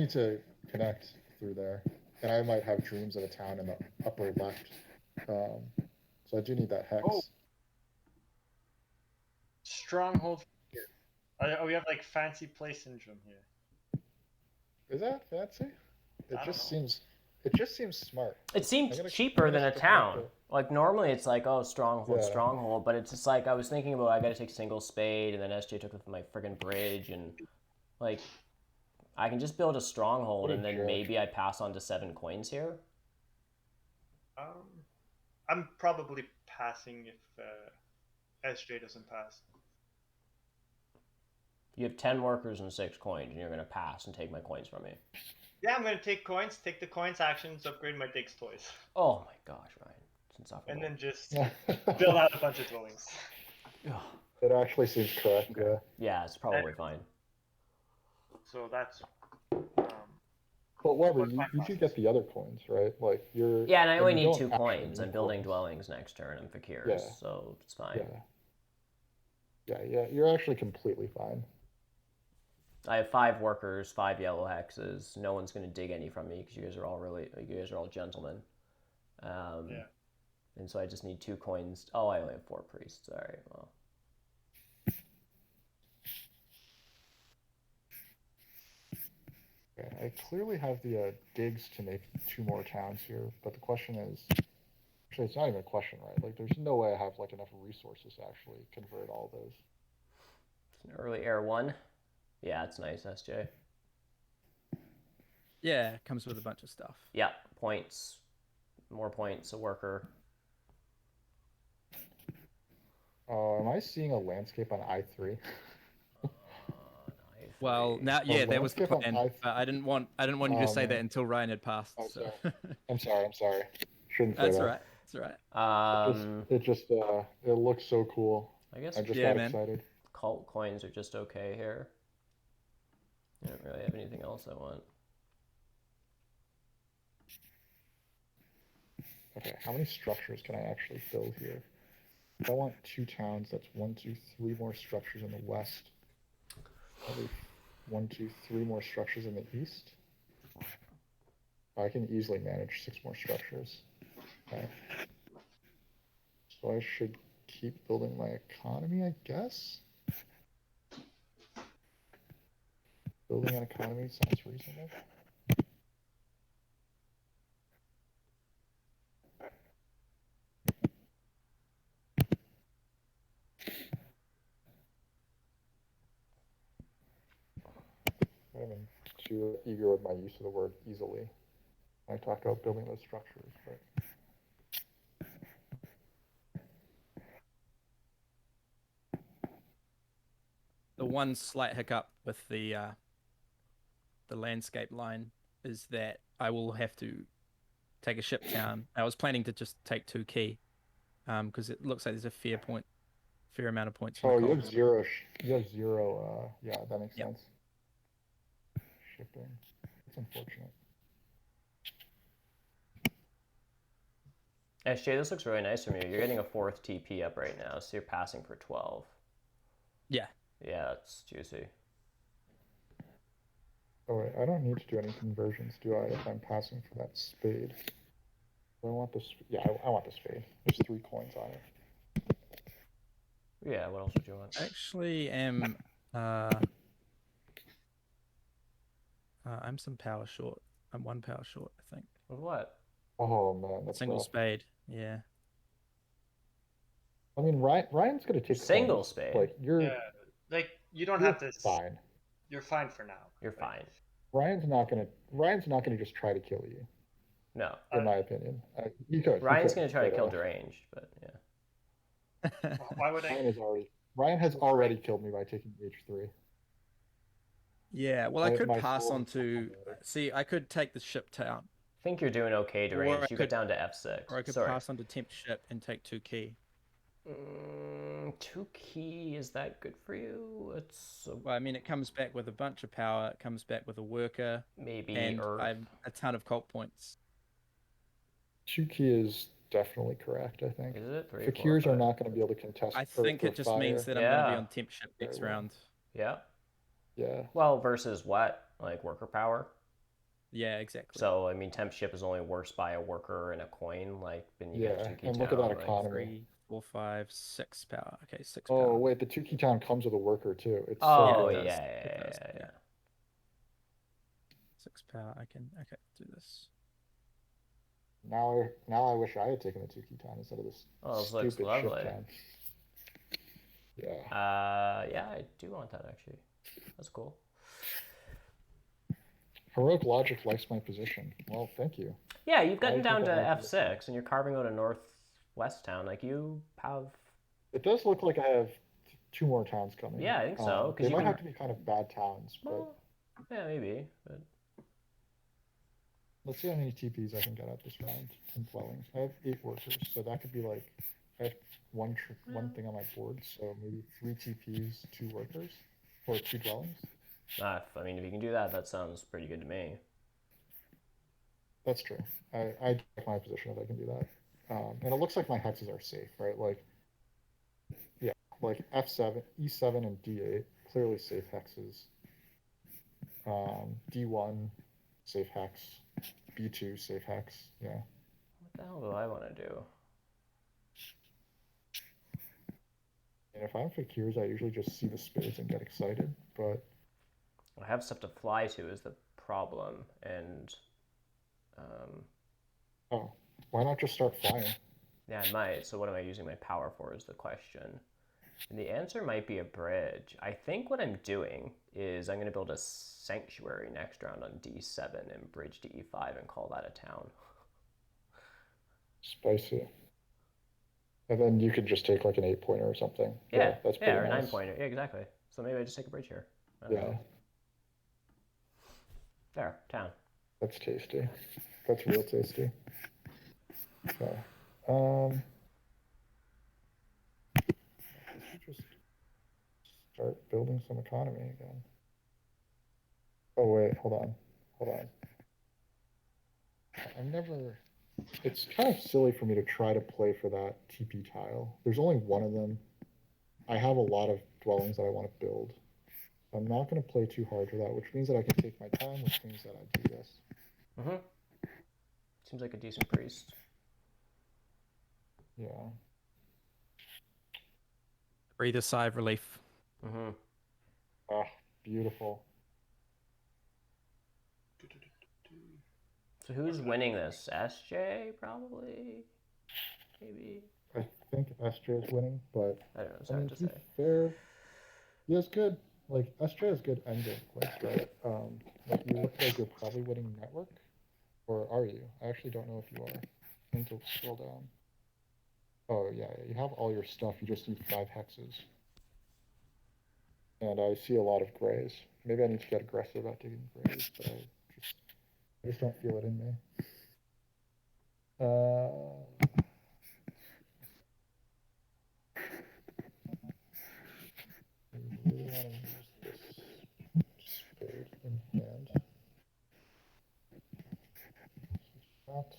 to connect through there, and I might have dreams of a town in the upper left. So I do need that hex. Oh. Stronghold. Oh, we have like fancy place syndrome here. Is that fancy? It I don't just know. seems. It just seems smart. It seemed I'm cheaper gonna than a stick with town. it. Like normally it's like, oh, stronghold, Yeah. stronghold, but it's just like I was thinking about I got to take single spade, and then SJ took with my friggin' bridge, and like I can just build a stronghold, What a and then jerk. maybe I pass on to 7 coins here. I'm probably passing if SJ doesn't pass. You have 10 workers and 6 coins, and you're gonna pass and take my coins from me. Yeah, I'm gonna take coins, take the coins actions, upgrade my digs twice, Oh my gosh, Ryan, it's insufferable. and then just build out a bunch of dwellings. It actually seems correct. Okay. Yeah. Yeah, it's probably fine. So that's. But Weber, What's my you do process? get the other coins, right? Like you're. Yeah, and I only you need don't 2 actually coins. I'm need building coins. dwellings next turn and fakirs, Yeah. so it's fine. Yeah. You're actually completely fine. I have 5 workers, 5 yellow hexes. No one's gonna dig any from me because you guys are all gentlemen. Yeah. And so I just need 2 coins. Oh, I only have 4 priests. All right, well. Okay, I clearly have the digs to make 2 more towns here, but the question is, actually, it's not even a question, right? Like, there's no way I have like enough resources to actually convert all those. It's an early air 1. Yeah, it's nice, SJ. yeah, it comes with a bunch of stuff. Yeah, points. More points, a worker. Am I seeing a landscape on I3? Well, now, yeah, that was the landscape on plan. But I didn't want you to Oh, say that man. until Ryan had passed. Oh, So. I'm sorry. Shouldn't say That's that. all right. That's all right. It looks so cool. I guess I just Yeah, got man. excited. cult coins are just okay here. I don't really have anything else I want. Okay, how many structures can I actually build here? If I want 2 towns, that's 1, 2, 3 more structures in the west. Probably 1, 2, 3 more structures in the east. I can easily manage 6 more structures. Okay. So I should keep building my economy, I guess. Building an economy sounds reasonable. too eager with my use of the word easily. I talked about building those structures, but the one slight hiccup with the landscape line is that I will have to take a ship town. I was planning to just take 2 key, because it looks like there's a fair amount of points. Oh, you have zero. You have zero. Yeah, that makes sense. Shipping. It's unfortunate. SJ, this looks really nice from you. You're getting a 4th TP up right now, so you're passing for 12. Yeah. Yeah, that's juicy. Oh wait, I don't need to do any conversions, do I? If I'm passing for that spade. Do I want this? Yeah, I want the spade. There's 3 coins on it. Yeah, what else would you want? I actually am. I'm some power short. I'm 1 power short, I think. With what? Oh man, that's Single rough. spade. Yeah. I mean, Ryan's gonna take Single coins. spade. Like Yeah, like you don't you're have to. fine. You're fine for now. You're fine. Ryan's not gonna just try to kill you. No. In my opinion, he could. Ryan's going to try to kill deranged, but yeah. Why would I? Ryan has already killed me by taking H3. Yeah, well, I could My pass full- on to. See, I could take the ship town, I think you're doing okay deranged. You could- get down to F6. or I could Sorry. pass on to tempt ship and take 2 key. 2 key, is that good for you? It's Well, I mean, it comes back with a bunch of power. It comes back with a worker, maybe and I have a ton of cult points. 2 key is definitely correct, I think. Is it? 3, Fakirs 4, are not going to be able to contest. I think it just means that I'm going to be on tempt ship next Very well. round. Yeah. Yeah. Well, versus what? Like worker power? Yeah, exactly. So, I mean, temp ship is only worse by a worker and a coin. Like, then you get 2 key and look town, at that like, economy. 3, 4, 5, 6 power. Okay, 6 power. Oh wait, the 2 key town comes with a worker too. It's Oh, so it does. yeah, It does, yeah, yeah. 6 power. I can do this. Now I wish I had taken the 2 key town instead of this Oh, this looks stupid lovely. ship town. Yeah. Yeah, I do want that actually. That's cool. Heroic logic likes my position. Well, thank you. Yeah, you've gotten I down think to I like F6 and you're carving out a northwest town. Like, you have. It does look like I have 2 more towns coming. Yeah, I think so, 'cause They you might can- have to be kind of bad towns, but Well, yeah, maybe. But let's see how many TPs I can get out this round in dwellings. I have 8 workers, so that could be like I have one thing on my board, so maybe 3 TPs, 2 workers, or 2 dwellings. I mean, if you can do that, that sounds pretty good to me. That's true. I like my position if I can do that. And it looks like my hexes are safe, right? Like, yeah, like F7, E7, and D8, clearly safe hexes. D1, safe hex. B2, safe hex. Yeah. What the hell do I want to do? And if I'm Fakirs, I usually just see the spades and get excited, but I have stuff to fly to is the problem, and oh, why not just start flying? yeah, I might. So what am I using my power for is the question. And the answer might be a bridge. I think what I'm doing is I'm going to build a sanctuary next round on D7 and bridge to E5 and call that a town. Spicy. And then you could just take like an 8-pointer or something. Yeah, that's yeah, pretty or a nice. 9-pointer. Yeah, exactly. So maybe I just take a bridge here. I don't Yeah, know. There, town. that's tasty. That's real tasty. Okay. We should just start building some economy again. Oh wait, hold on. I've never. It's kind of silly for me to try to play for that TP tile. There's only one of them. I have a lot of dwellings that I want to build. I'm not going to play too hard for that, which means that I can take my time, which means that I do this. Mm-hmm. Seems like a decent priest. Yeah. Breathe a sigh of relief. Mm-hmm. Ah, beautiful. So who's winning this? SJ, probably? Maybe? I think SJ is winning, but I don't know. It's I mean, hard to to be say. fair, he has good like SJ has good endgame points, right? Like you look like you're probably winning network, or are you? I actually don't know if you are. I need to scroll down. Oh yeah, you have all your stuff. You just need 5 hexes. And I see a lot of grays. Maybe I need to get aggressive at digging grays, but I just don't feel it in me. I really want to use this spade in hand. That.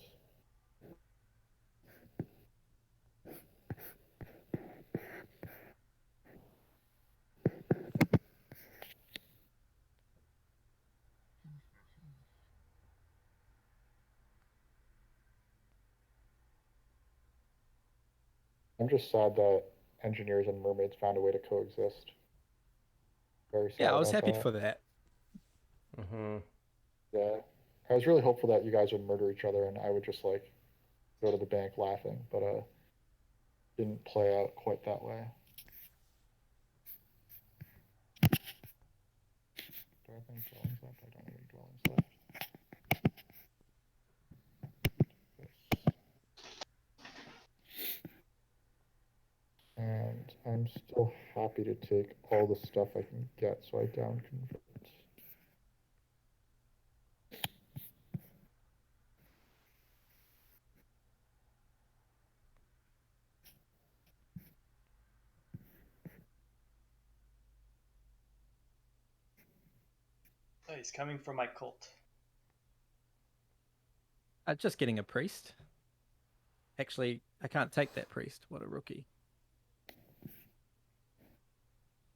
I'm just sad that engineers and mermaids found a way to coexist. Very sad Yeah, I was about happy that. for that. Mm-hmm. Yeah. I was really hopeful that you guys would murder each other and I would just like go to the bank laughing, but didn't play out quite that way. Do I have any dwellings left? I don't have any dwellings left. And I'm still happy to take all the stuff I can get, so I down convert. Oh, he's coming for my cult. Just getting a priest. Actually, I can't take that priest. What a rookie.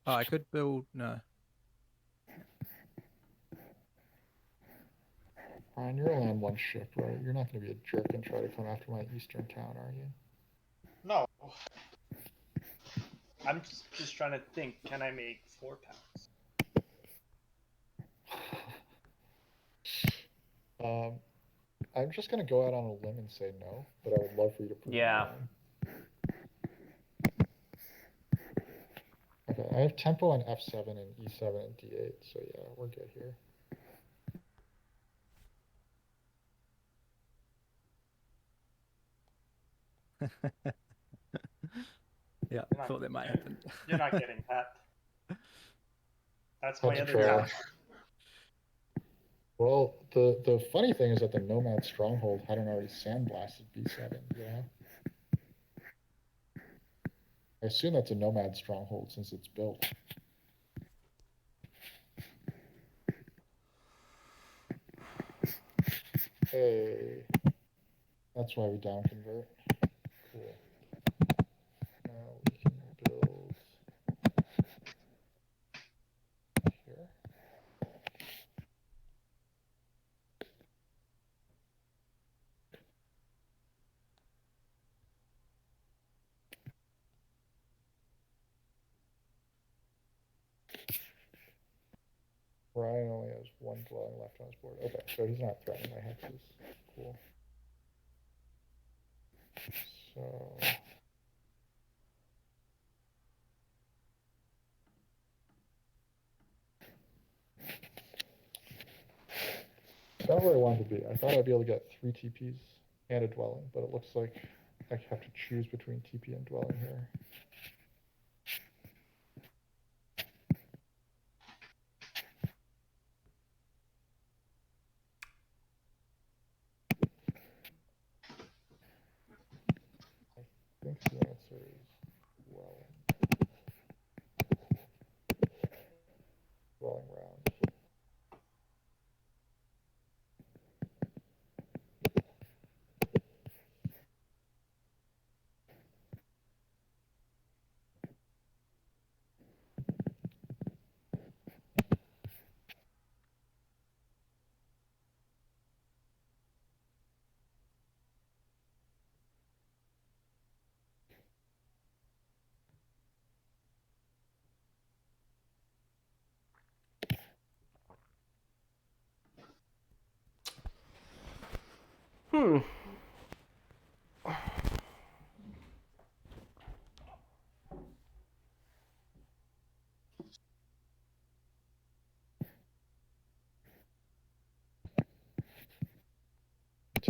Oh, I could build... No. Ryan, you're only on one ship, right? You're not going to be a jerk and try to come after my eastern town, are you? No. I'm just trying to think, can I make 4 pounds? I'm just going to go out on a limb and say no, but I would love for you to prove me Yeah. wrong. Okay, I have tempo on F7 and E7 and D8, so yeah, we're good here. Yeah, Not, thought that might happen. You're not getting that. That's my That's other fair. town. Well, the funny thing is that the Nomad Stronghold hadn't already sandblasted B7, yeah? I assume that's a Nomad Stronghold since it's built. Hey, that's why we down convert. Cool. Now we can build here. Ryan only has 1 dwelling left on his board. Okay, so he's not threatening my hexes. Cool. So it's not where I wanted to be. I thought I'd be able to get 3 TPs and a dwelling, but it looks like I have to choose between TP and dwelling here. I think the answer is dwelling round.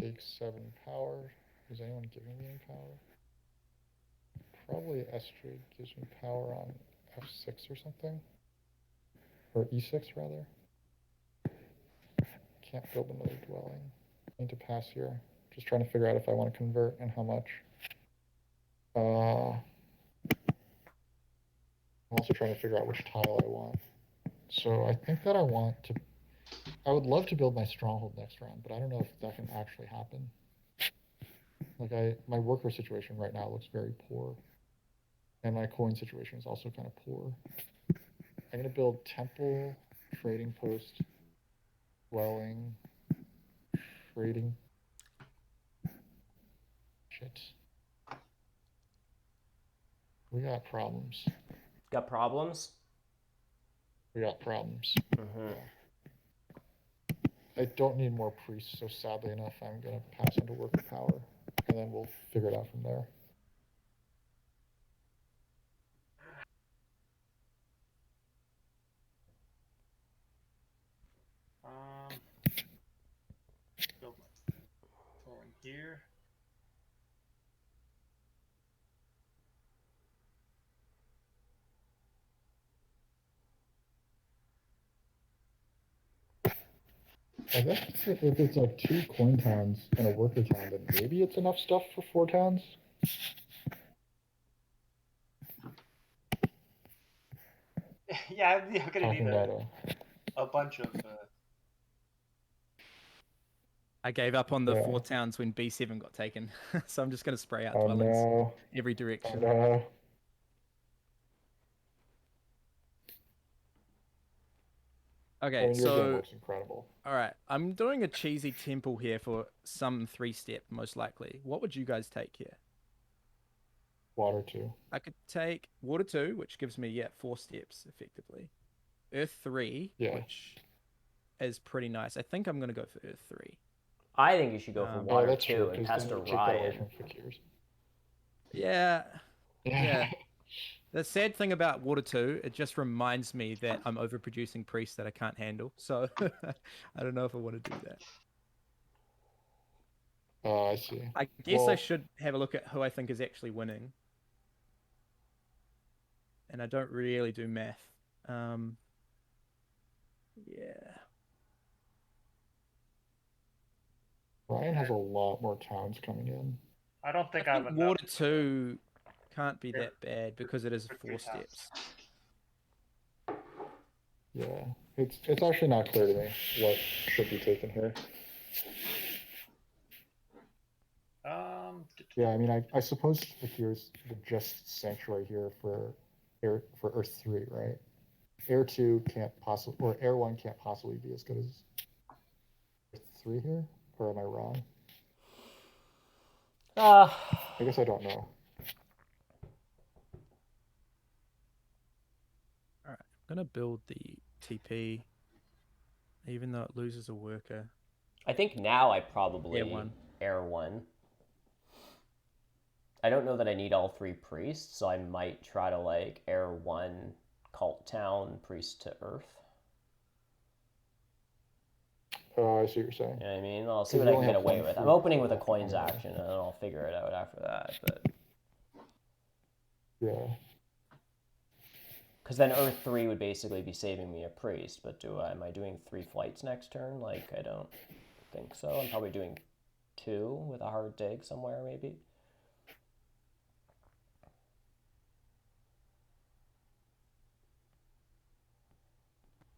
take 7 power. Is anyone giving me any power? Probably Estrade gives me power on F6 or something. Or E6 rather. Can't build another dwelling. Need to pass here. Just trying to figure out if I want to convert and how much. I'm also trying to figure out which tile I want. So I think that I would love to build my stronghold next round, but I don't know if that can actually happen. Like my worker situation right now looks very poor. And my coin situation is also kind of poor. I'm gonna build temple, trading post, dwelling, trading. Shit. We got problems. Got problems? We got problems. Mm-hmm. Yeah. I don't need more priests, so sadly enough, I'm gonna pass into worker power, and then we'll figure it out from there. Build my dwelling here. I guess if it's like 2 coin towns and a worker town, then maybe it's enough stuff for 4 towns. Yeah, I'm gonna need Talking a bunch of. I gave up on the Yeah. 4 towns when B7 got taken, so I'm just going to spray out Oh dwellings no. every Oh direction. no. Okay, I mean, your game so looks incredible. all right, I'm doing a cheesy temple here for some 3-step, most likely. What would you guys take here? Water 2. I could take water 2, which gives me 4 steps effectively. Earth 3, Yeah. which is pretty nice. I think I'm going to go for Earth 3. I think you should go for Oh, water that's 2 true, and 'cause pester then you take that away Ryan. from fakirs. Yeah. The sad thing about water 2, it just reminds me that I'm overproducing priests that I can't handle. So I don't know if I want to do that. Oh, I see. I guess I should have a look at who I think is actually winning. And I don't really do math. Yeah. Ryan has a lot more towns coming in. I don't think I I have think enough. water 2 can't be that bad because it is For 4 3 towns. steps. Yeah. It's actually not clear to me what should be taken here. Yeah, I mean, I suppose here's the just sanctuary here for Earth 3, right? Air 2 can't possibly, or Air 1 can't possibly be as good as Earth 3 here, or am I wrong? I guess I don't know. All right, I'm gonna build the TP, even though it loses a worker. I think now I probably Air 1. I don't know that I need all 3 priests, so I might try to like Air 1 cult town priest to Earth. Oh, I see what you're saying. You know what I mean? I'll see what I can get away with. I'm opening with a coins Yeah. action, and then I'll figure it out after that. But Yeah. because then Earth 3 would basically be saving me a priest. But am I doing 3 flights next turn? Like, I don't think so. I'm probably doing 2 with a hard dig somewhere, maybe.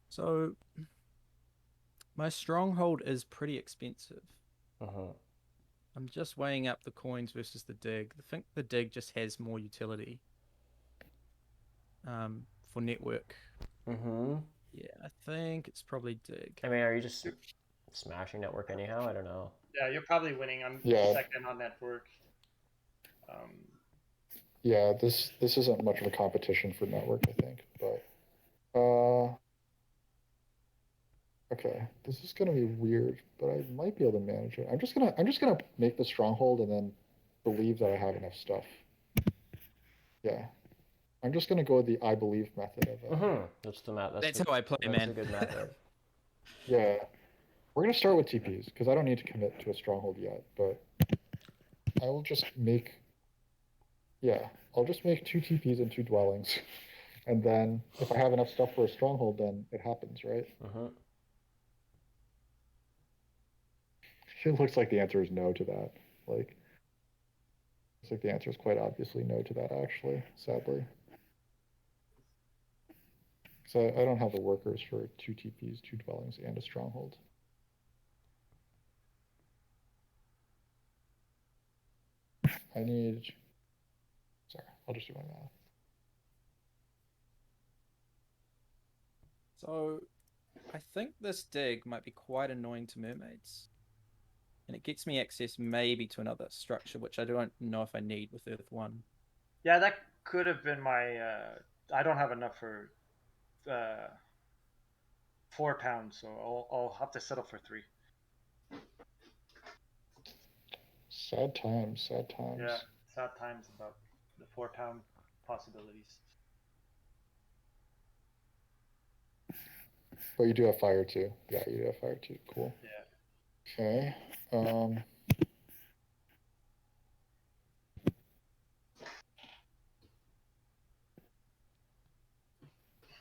So my stronghold is pretty expensive. I'm just weighing up the coins versus the dig. I think the dig just has more utility for network. Yeah, I think it's probably dig. I mean, are you just smashing network anyhow? I don't know. Yeah, you're probably winning. I'm second on network. Yeah, this isn't much of a competition for network, I think, but okay, this is gonna be weird, but I might be able to manage it. I'm just gonna make the stronghold and then believe that I have enough stuff. Yeah, I'm just gonna go with the I believe method of. That's the method. That's how I play, man. That's a good method. Yeah, We're gonna start with TPs because I don't need to commit to a stronghold yet, but I will just make. Yeah, I'll just make 2 TPs and 2 dwellings, and then if I have enough stuff for a stronghold, then it happens, right? It looks like the answer is no to that. Like, looks like the answer is quite obviously no to that, actually, sadly. So I don't have the workers for 2 TPs, 2 dwellings, and a stronghold. I need. Sorry, I'll just do my math. So, I think this dig might be quite annoying to mermaids. And it gets me access maybe to another structure, which I don't know if I need with Earth 1. Yeah, that could have been my. I don't have enough for 4 towns, so I'll have to settle for 3. Sad times, sad times. Yeah, sad times about the 4-town possibilities. But you do have fire too. Yeah, you do have fire too. Cool. Yeah. Okay.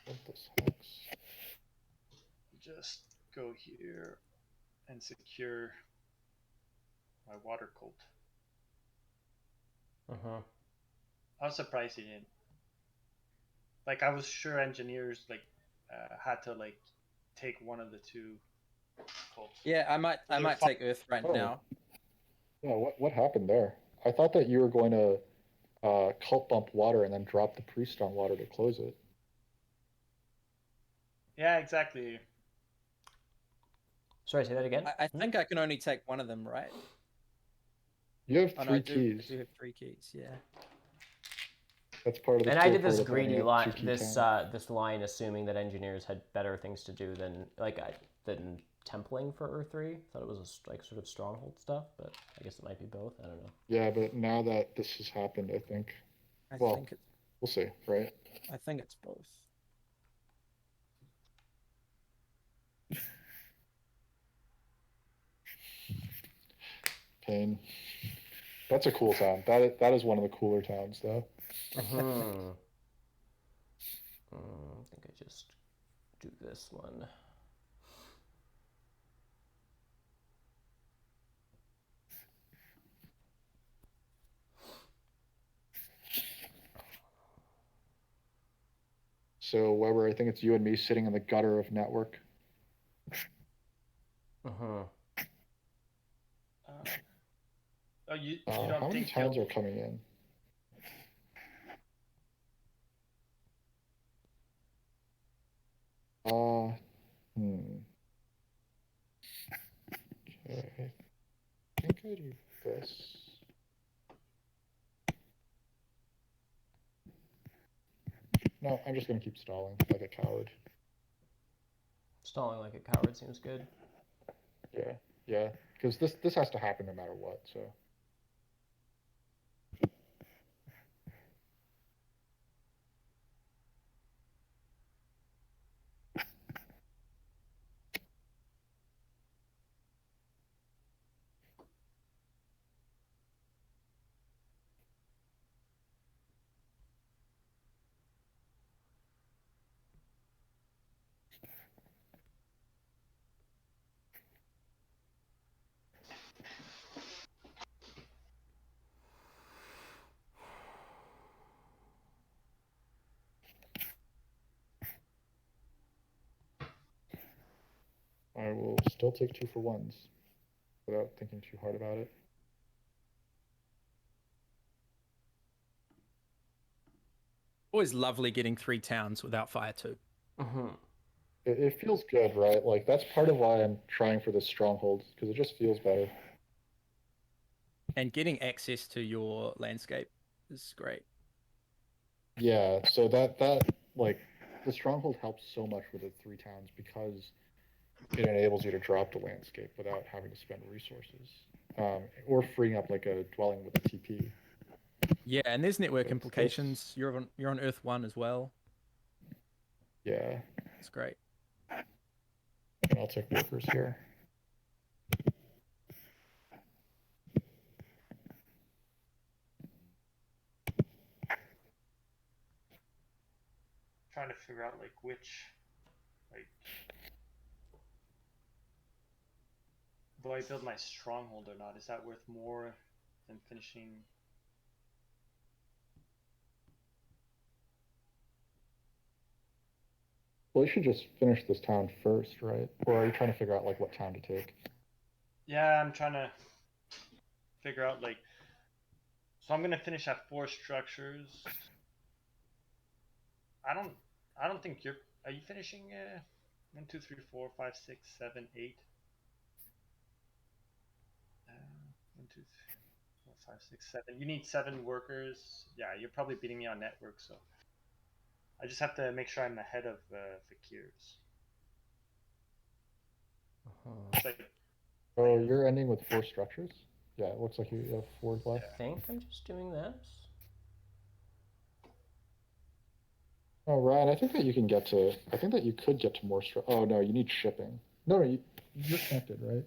What this hex? Just go here and secure my water cult. I was surprised he didn't. Like, I was sure engineers had to take one of the 2 cults. Yeah, I might take Earth right now. Yeah, what happened there? I thought that you were going to cult bump water and then drop the priest on water to close it. Yeah, exactly. Sorry, say that again. I think I can only take one of them, right? You have 3 keys. I do have 3 keys, yeah. That's part of the. And I did this greedy line, this line, assuming that engineers had better things to do than templing for Earth 3. Thought it was sort of stronghold stuff, but I guess it might be both. I don't know. Yeah, but now that this has happened, I think. We'll see, right? I think it's both. Pain. That's a cool town. That is one of the cooler towns, though. I think I just do this one. So, Weber, I think it's you and me sitting in the gutter of network. You don't how many towns are coming in? Okay. I think I do this. No, I'm just gonna keep stalling like a coward. Stalling like a coward seems good. Yeah, because this has to happen no matter what. So. I will still take 2 for 1s without thinking too hard about it. Always lovely getting 3 towns without fire too. It feels good, right? Like, that's part of why I'm trying for this stronghold, because it just feels better. And getting access to your landscape is great. Yeah, so that like, the stronghold helps so much with the 3 towns because it enables you to drop the landscape without having to spend resources, or freeing up like a dwelling with a TP. Yeah, and there's network implications. You're on Earth 1 as well. Yeah, it's great. And I'll take workers here. figure out like which, like, do I build my stronghold or not? Is that worth more than finishing? Well, you should just finish this town first, right? Or are you trying to figure out like what town to take? Yeah, I'm trying to figure out like. So I'm gonna finish at 4 structures. I don't. I don't think you're. Are you finishing? 1, 2, 3, 4, 5, 6, 7, 8. 1, 2, 3, 4, 5, 6, 7. You need 7 workers. Yeah, you're probably beating me on network, so I just have to make sure I'm ahead of Fakir's. It's like, Oh, you're ending with 4 structures? Yeah, it looks like you have 4 left. I think I'm just doing this. Oh, Ryan, I think that you can get to. I think that you could get to more. Oh no, you need shipping. No, you're connected, right?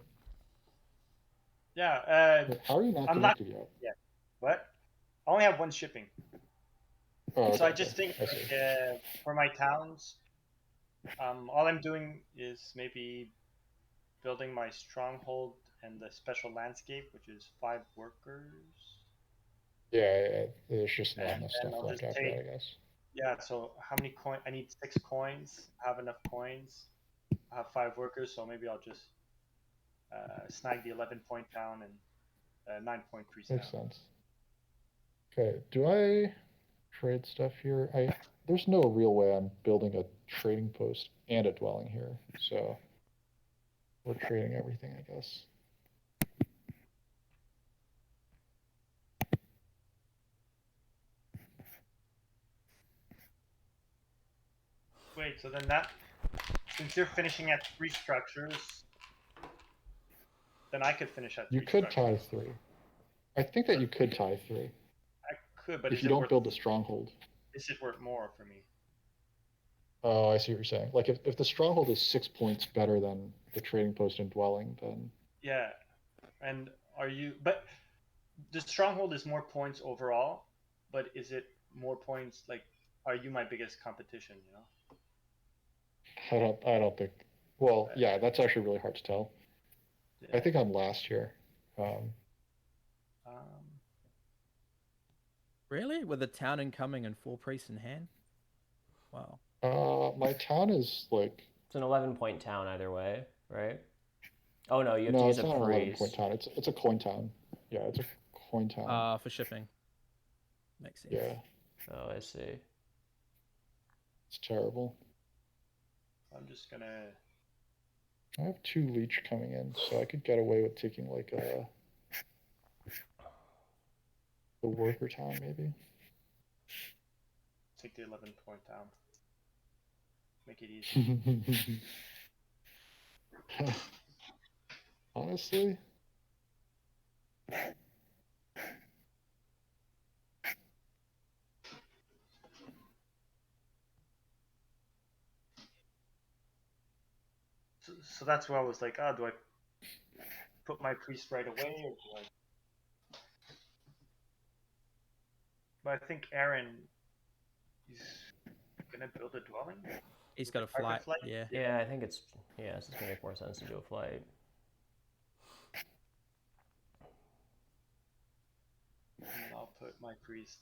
yeah. Wait, how are you not I'm not. connected yet? Yeah. What? I only have 1 shipping. Oh, So okay, I just think I see. like, for my towns, all I'm doing is maybe building my stronghold and the special landscape, which is 5 workers. Yeah, there's just not And enough then stuff I'll left just after take, that, I guess. yeah, so how many coins? I need 6 coins. I have enough coins. I have 5 workers, so maybe I'll just snag the 11-point town and 9-point priest Makes town. sense. Okay, do I trade stuff here? There's no real way I'm building a trading post and a dwelling here, so we're trading everything, I guess. Wait, so then since you're finishing at 3 structures, then I could finish at 3 You could tie structures. 3. I think that you could tie 3 I could, but if you don't build a stronghold. Is it worth more for me? Oh, I see what you're saying. Like if the stronghold is 6 points better than the trading post and dwelling, then Yeah, and but the stronghold is more points overall, but is it more points, like, are you my biggest competition, you know? I don't think. Well, yeah, that's actually really hard to tell. Yeah. I think I'm last here. Really? With a town incoming and 4 priests in hand? Wow. My town is like. It's an 11-point town either way, right? Oh no, you have to No, use it's a not an 11-point priest. town. It's a coin town. Yeah, it's a coin town. For shipping. Makes sense. Yeah, Oh, I see. it's terrible. I'm just gonna. I have 2 leech coming in, so I could get away with taking like the worker town maybe. Take the 11-point down. Make it easy. Honestly. So that's why I was like, do I put my priest right away, or do I? But I think Aaron, he's gonna build a dwelling. He's got a flight. Yeah. Yeah, I think it's gonna make more sense to do a flight. And I'll put my priest.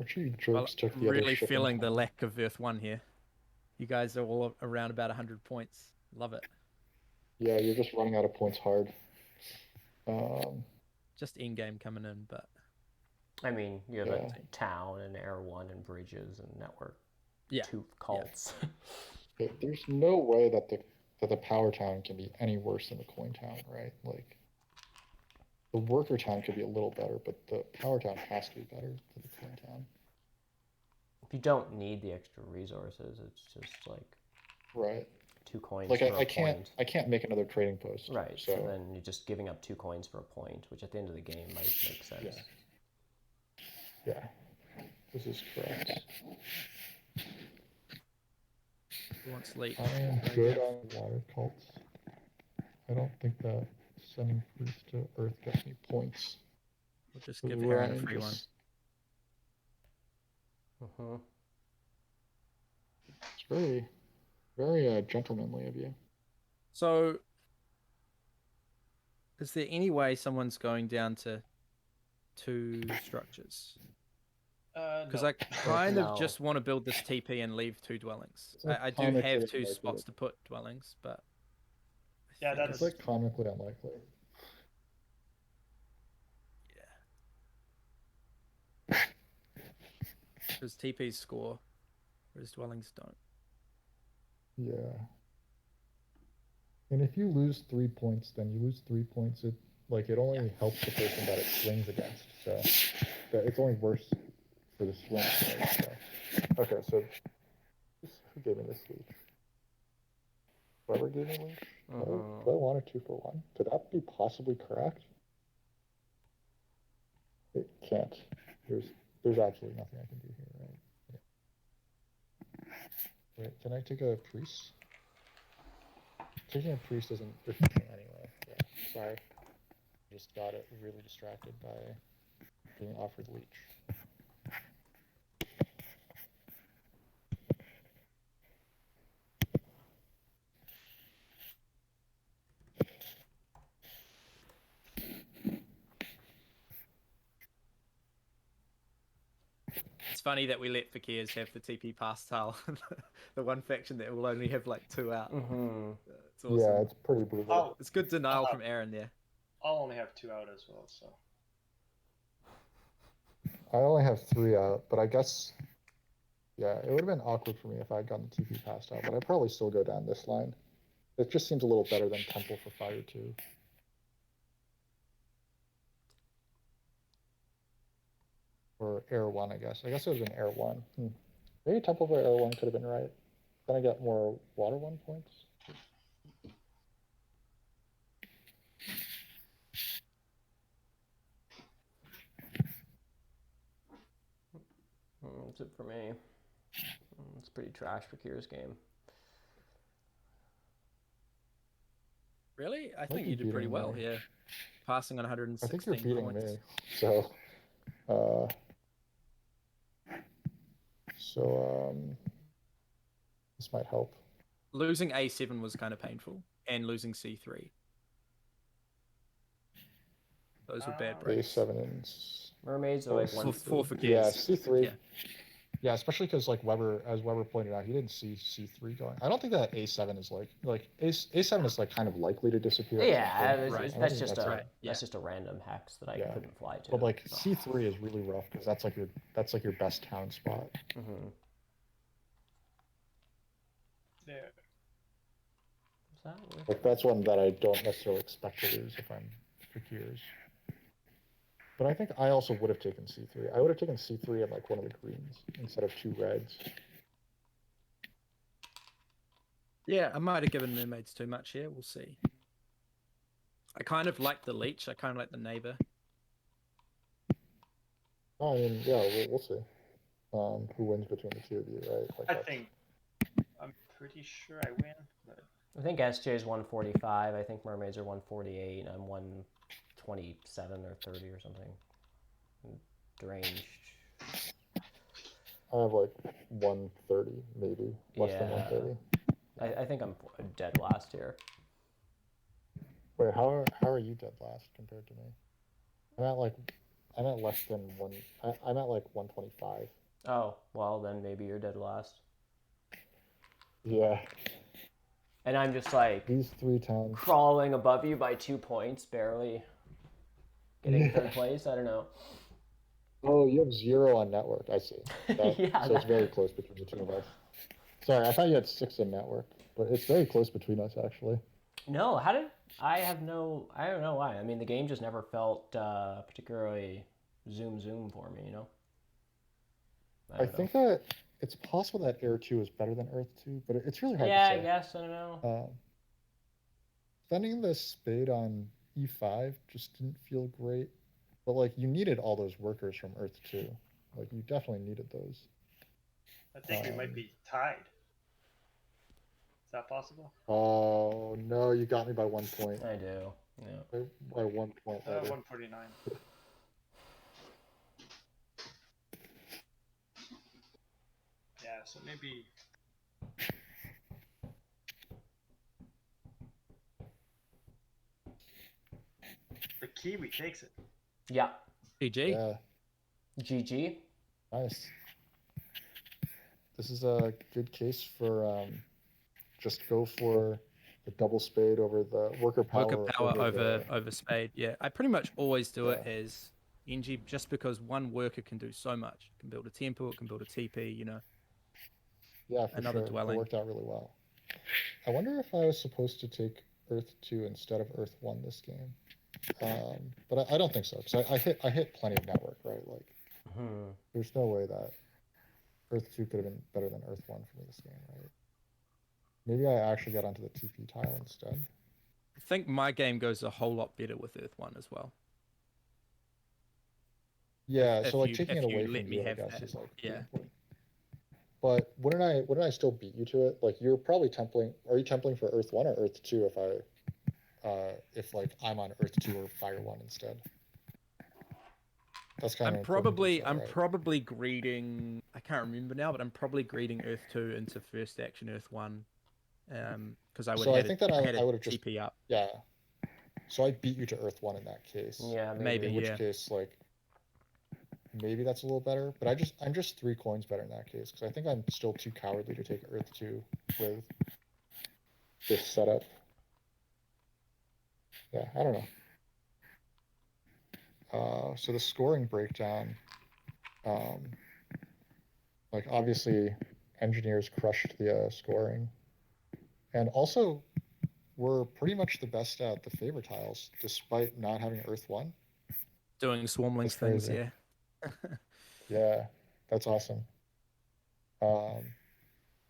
Actually, jerks took the really other shipping feeling the town. lack of Earth 1 here. You guys are all around about 100 points. Love it. Yeah, you're just running out of points hard. Just in-game coming in, but... I mean, you have a town and Air 1 and bridges and network. Yeah. 2 cults. Yeah. There's no way that the power town can be any worse than the coin town, right? Like, the worker town could be a little better, but the power town has to be better than the coin town. If you don't need the extra resources, it's just like right. 2 coins like for a point. I can't make another trading post. Right. So then you're just giving up 2 coins for a point, which at the end of the game might make sense. Yeah. This is correct. Who wants leech? I am good on water cults. I don't think that sending priest to Earth gets me points. We'll just give Heron a free one. It's very, very gentlemanly of you. So, is there any way someone's going down to 2 structures? Because No. I kind of No. just want to build this TP and leave 2 dwellings. It's like I do comically have 2 unlikely. spots to put dwellings, but Yeah, think It's like comically unlikely. because TPs score, whereas dwellings don't. Yeah. And if you lose 3 points, then you lose 3 points. It only helps the person that it swings against. So it's only worse for the swing. Right? So. Okay, so who gave me this leech? Whoever gave me leech? Do I want a 2-for-1? Could that be possibly correct? It can't. There's absolutely nothing I can do here, right? Yeah. Wait, can I take a priest? Taking a priest isn't efficient anyway. Yeah, sorry. Just got it really distracted by being offered leech. It's funny that we let Fakirs have the TP pass tile, the one faction that will only have like 2 out. It's awesome. Yeah, it's pretty brutal. Oh, It's good denial from Aaron there. I'll only have 2 out as well, so. I only have 3 out, but I guess, yeah, it would have been awkward for me if I had gotten the TP passed out, but I'd probably still go down this line. It just seems a little better than Temple for Fire 2. Or Air 1, I guess. I guess it would have been Air 1. Maybe Temple for Air 1 could have been right. Then I get more Water 1 points. That's it for me. It's pretty trash for Kira's game. Really? I think you did pretty well here. Passing on 116 I think you're beating points. me. So, this might help. Losing A7 was kind of painful, and losing C3. Those were bad breaks. A7 and Mermaids are like 1 4 for kids. Yeah, C3. Yeah. Yeah, especially because like as Weber pointed out, he didn't see C3 going. I don't think that A7 is like A7 is like kind of likely to disappear. Yeah, Right. that's just a right. that's just a random hex that I couldn't fly to. But like C3 is really rough because that's like your best town spot. There. Is that worth Like that's one that I don't necessarily expect to lose if I'm Fakirs. But I think I also would have taken C3. I would have taken C3 and like one of the greens instead of 2 reds. Yeah, I might have given mermaids too much here. We'll see. I kind of like the leech. I kind of like the neighbor. I mean, yeah, we'll see. Who wins between the 2 of you, right? Like I'm pretty sure I win. But... I think SJ is 145. I think mermaids are 148. And I'm 127 or 30 or something. Deranged. I have like 130, maybe less than 130. I think I'm dead last here. Wait, how are you dead last compared to me? I'm at less than one. I'm at like 125. Oh, well then maybe you're dead last. Yeah. And I'm just like these 3 towns crawling above you by 2 points, barely getting 3rd place. I don't know. Oh, you have 0 on network. I see. So it's very close between the 2 of us. Sorry, I thought you had 6 in network, but it's very close between us actually. No, I don't know why. I mean, the game just never felt particularly zoom for me, you know? I think that it's possible that Air 2 is better than Earth 2, but it's really hard to say. Yeah, I guess. I don't know. Spending the spade on E5 just didn't feel great. But, like, you needed all those workers from Earth 2. Like you definitely needed those. I think we might be tied. Is that possible? Oh no, you got me by 1 point. I do. Yeah. By 1 point. 149. Yeah, so maybe. The Kiwi takes it. Yeah. GG. Yeah, GG. nice. This is a good case for just go for the double spade over the worker power. Over spade. Yeah, I pretty much always do it Yeah. as NG just because one worker can do so much. It can build a temple, it can build a TP, you know. Yeah, for Another sure. dwelling. It worked out really well. I wonder if I was supposed to take Earth 2 instead of Earth 1 this game. But I don't think so, because I hit plenty of network, right? Like, there's no way that Earth 2 could have been better than Earth 1 for me this game, right? Maybe I actually got onto the TP tile instead. I think my game goes a whole lot better with Earth 1 as well. Yeah, If so like you- taking if it you away let from me you, I have guess, that. is like Yeah. pretty important. But wouldn't I still beat you to it? Like you're probably are you templing for Earth 1 or Earth 2 if like I'm on Earth 2 or Fire 1 instead? That's kind of I'm right? probably greeting. I can't remember now, but I'm probably greeting Earth 2 into first action Earth 1. Because I would So I have think that I would have just TP up. yeah. So I beat you to Earth 1 in that case. Yeah, Maybe, In which yeah. case, like, maybe that's a little better. But I'm just 3 coins better in that case because I think I'm still too cowardly to take Earth 2 with this setup. Yeah, I don't know. So the scoring breakdown, like obviously, engineers crushed the scoring, and also we're pretty much the best at the favor tiles despite not having Earth 1. Doing Swarmlings That's things, crazy. yeah. Yeah, that's awesome. Oh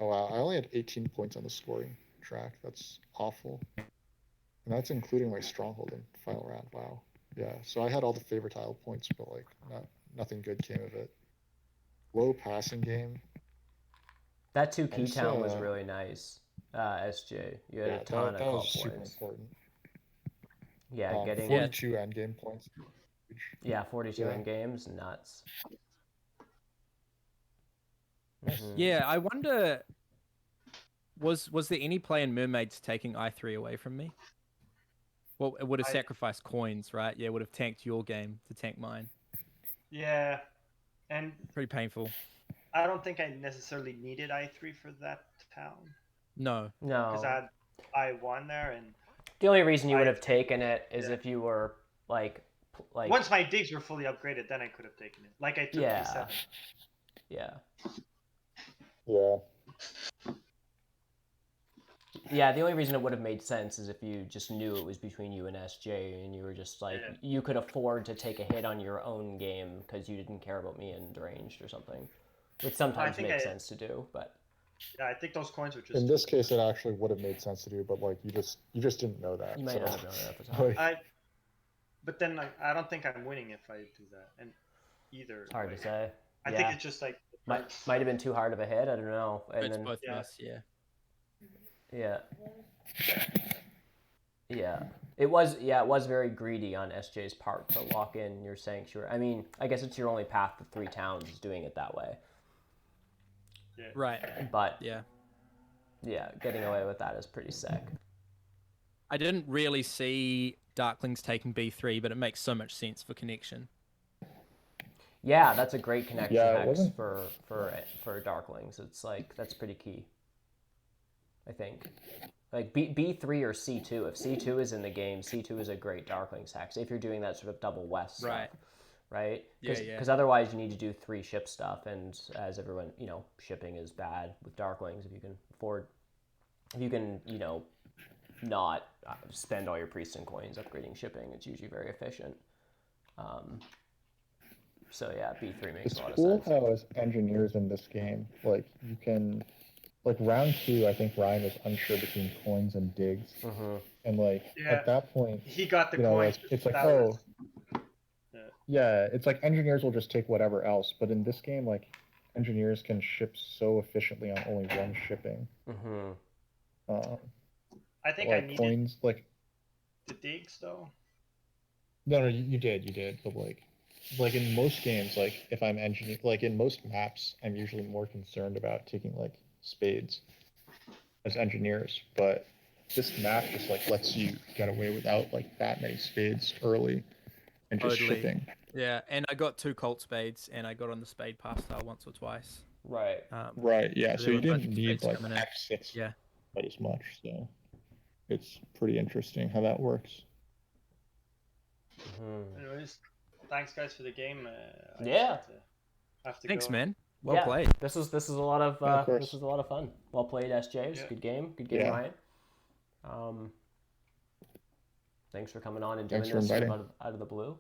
wow, I only had 18 points on the scoring track. That's awful. And that's including my stronghold in final round. Wow. Yeah, so I had all the favor tile points, but like nothing good came of it. Low passing game. That 2 key Nice, town was really nice. SJ, you had Yeah, a ton that of was call super points. important. Yeah, getting 42 endgame points. Yeah, 42 Yeah. end games, nuts. Nice. Yeah, I wonder. Was there any play in Mermaids taking I3 away from me? Well, it would have sacrificed coins, right? Yeah, it would have tanked your game to tank mine. Yeah, and Pretty painful. I don't think I necessarily needed I3 for that town. No. Because I had I1 there, and the only reason you would have taken it is Yeah. if you were like once my digs were fully upgraded, then I could have taken it. Like I took yeah, E7. yeah, Yeah. yeah. The only reason it would have made sense is if you just knew it was between you and SJ, and you were just like you could afford to take a hit on your own game because you didn't care about me in ranged or something, which sometimes makes sense to do, but. Yeah, I think those coins were just. In this case, it actually would have made sense to do, but like you just didn't know that. You might not have known it at the time. But then like, I don't think I'm winning if I do that, and either. It's hard to say. I think it's just like might have been too hard of a hit. I don't know. And it's then both of us, yeah. Yeah. Yeah. It was very greedy on SJ's part to lock in your sanctuary. I mean, I guess it's your only path to 3 towns is doing it that way. Yeah. Right. But yeah, getting away with that is pretty sick. I didn't really see Darklings taking B3, but it makes so much sense for connection. Yeah, that's a great connection hex wasn't... for Darklings. It's like that's pretty key. I think. Like B3 or C2. If C2 is in the game, C2 is a great Darklings hex. If you're doing that sort of double west stuff. Right? Because otherwise you need to do 3 ship stuff, and as everyone, shipping is bad with Darklings. If you can, not spend all your priests and coins upgrading shipping, it's usually very efficient. So yeah, B3 makes a lot of sense. It's cool how as engineers in this game, like you can, like round 2, I think Ryan was unsure between coins and digs, and like at that point he got the coins. It's like Yeah, it's like engineers will just take whatever else, but in this game, like engineers can ship so efficiently on only one shipping. Mm-hmm. I think I Like needed coins, like the digs though. no, you did, but like in most games, like if I'm engineer, like in most maps, I'm usually more concerned about taking like spades as engineers, but this map just like lets you get away without like that many spades early and just Totally. shipping. Yeah, and I got 2 Colt spades, and I got on the spade pass style once or twice. Right. Right, yeah. So So there you were a bunch didn't of need spades like coming in. F6 Yeah. quite as much, so it's pretty interesting how that works. Mm-hmm. Anyways, thanks guys for the game. I Yeah. just have to Thanks, go. man. Well Yeah. played. This was a lot of Yeah, of course. this was a lot of fun. Well played, SJ. It was a Yeah. good game. Good game, Yeah. Ryan. Thanks for coming on and doing Thanks for this sort of inviting. out of the blue.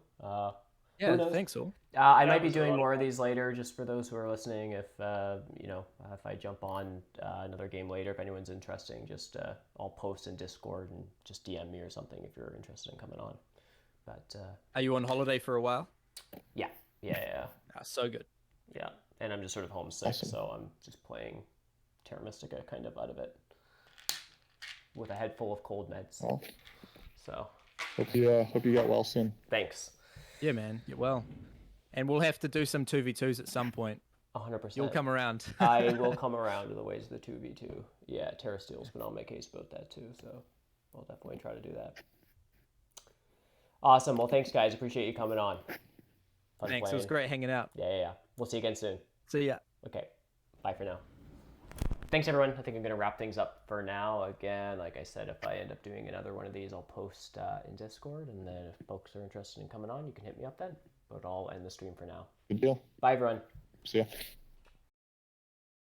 Yeah, knows? thanks all. I Yeah, might it be was a doing lot of more of fun. these later, just for those who are listening. If if I jump on another game later, if anyone's interested, just I'll post in Discord and just DM me or something if you're interested in coming on. But Are you on holiday for a while? yeah. So good. Yeah, and I'm just sort of homesick, Awesome. so I'm just playing Terra Mystica kind of out of it with a head full of cold meds. Well, So hope you get well soon. thanks. Yeah, man. You're well. And we'll have to do some 2v2s at some point. 100%. You'll come around. I will come around to the ways of the 2v2. Yeah, Terra Steel's been on my case about that too, so I'll definitely try to do that. Awesome. Well, thanks, guys. Appreciate you coming on. Fun Thanks. playing. It was great hanging out. Yeah. We'll see you again soon. See ya. Okay. Bye for now. Thanks, everyone. I think I'm going to wrap things up for now. Again, like I said, if I end up doing another one of these, I'll post in Discord, and then if folks are interested in coming on, you can hit me up then. But I'll end the stream for now. Good deal. Bye, everyone. See ya.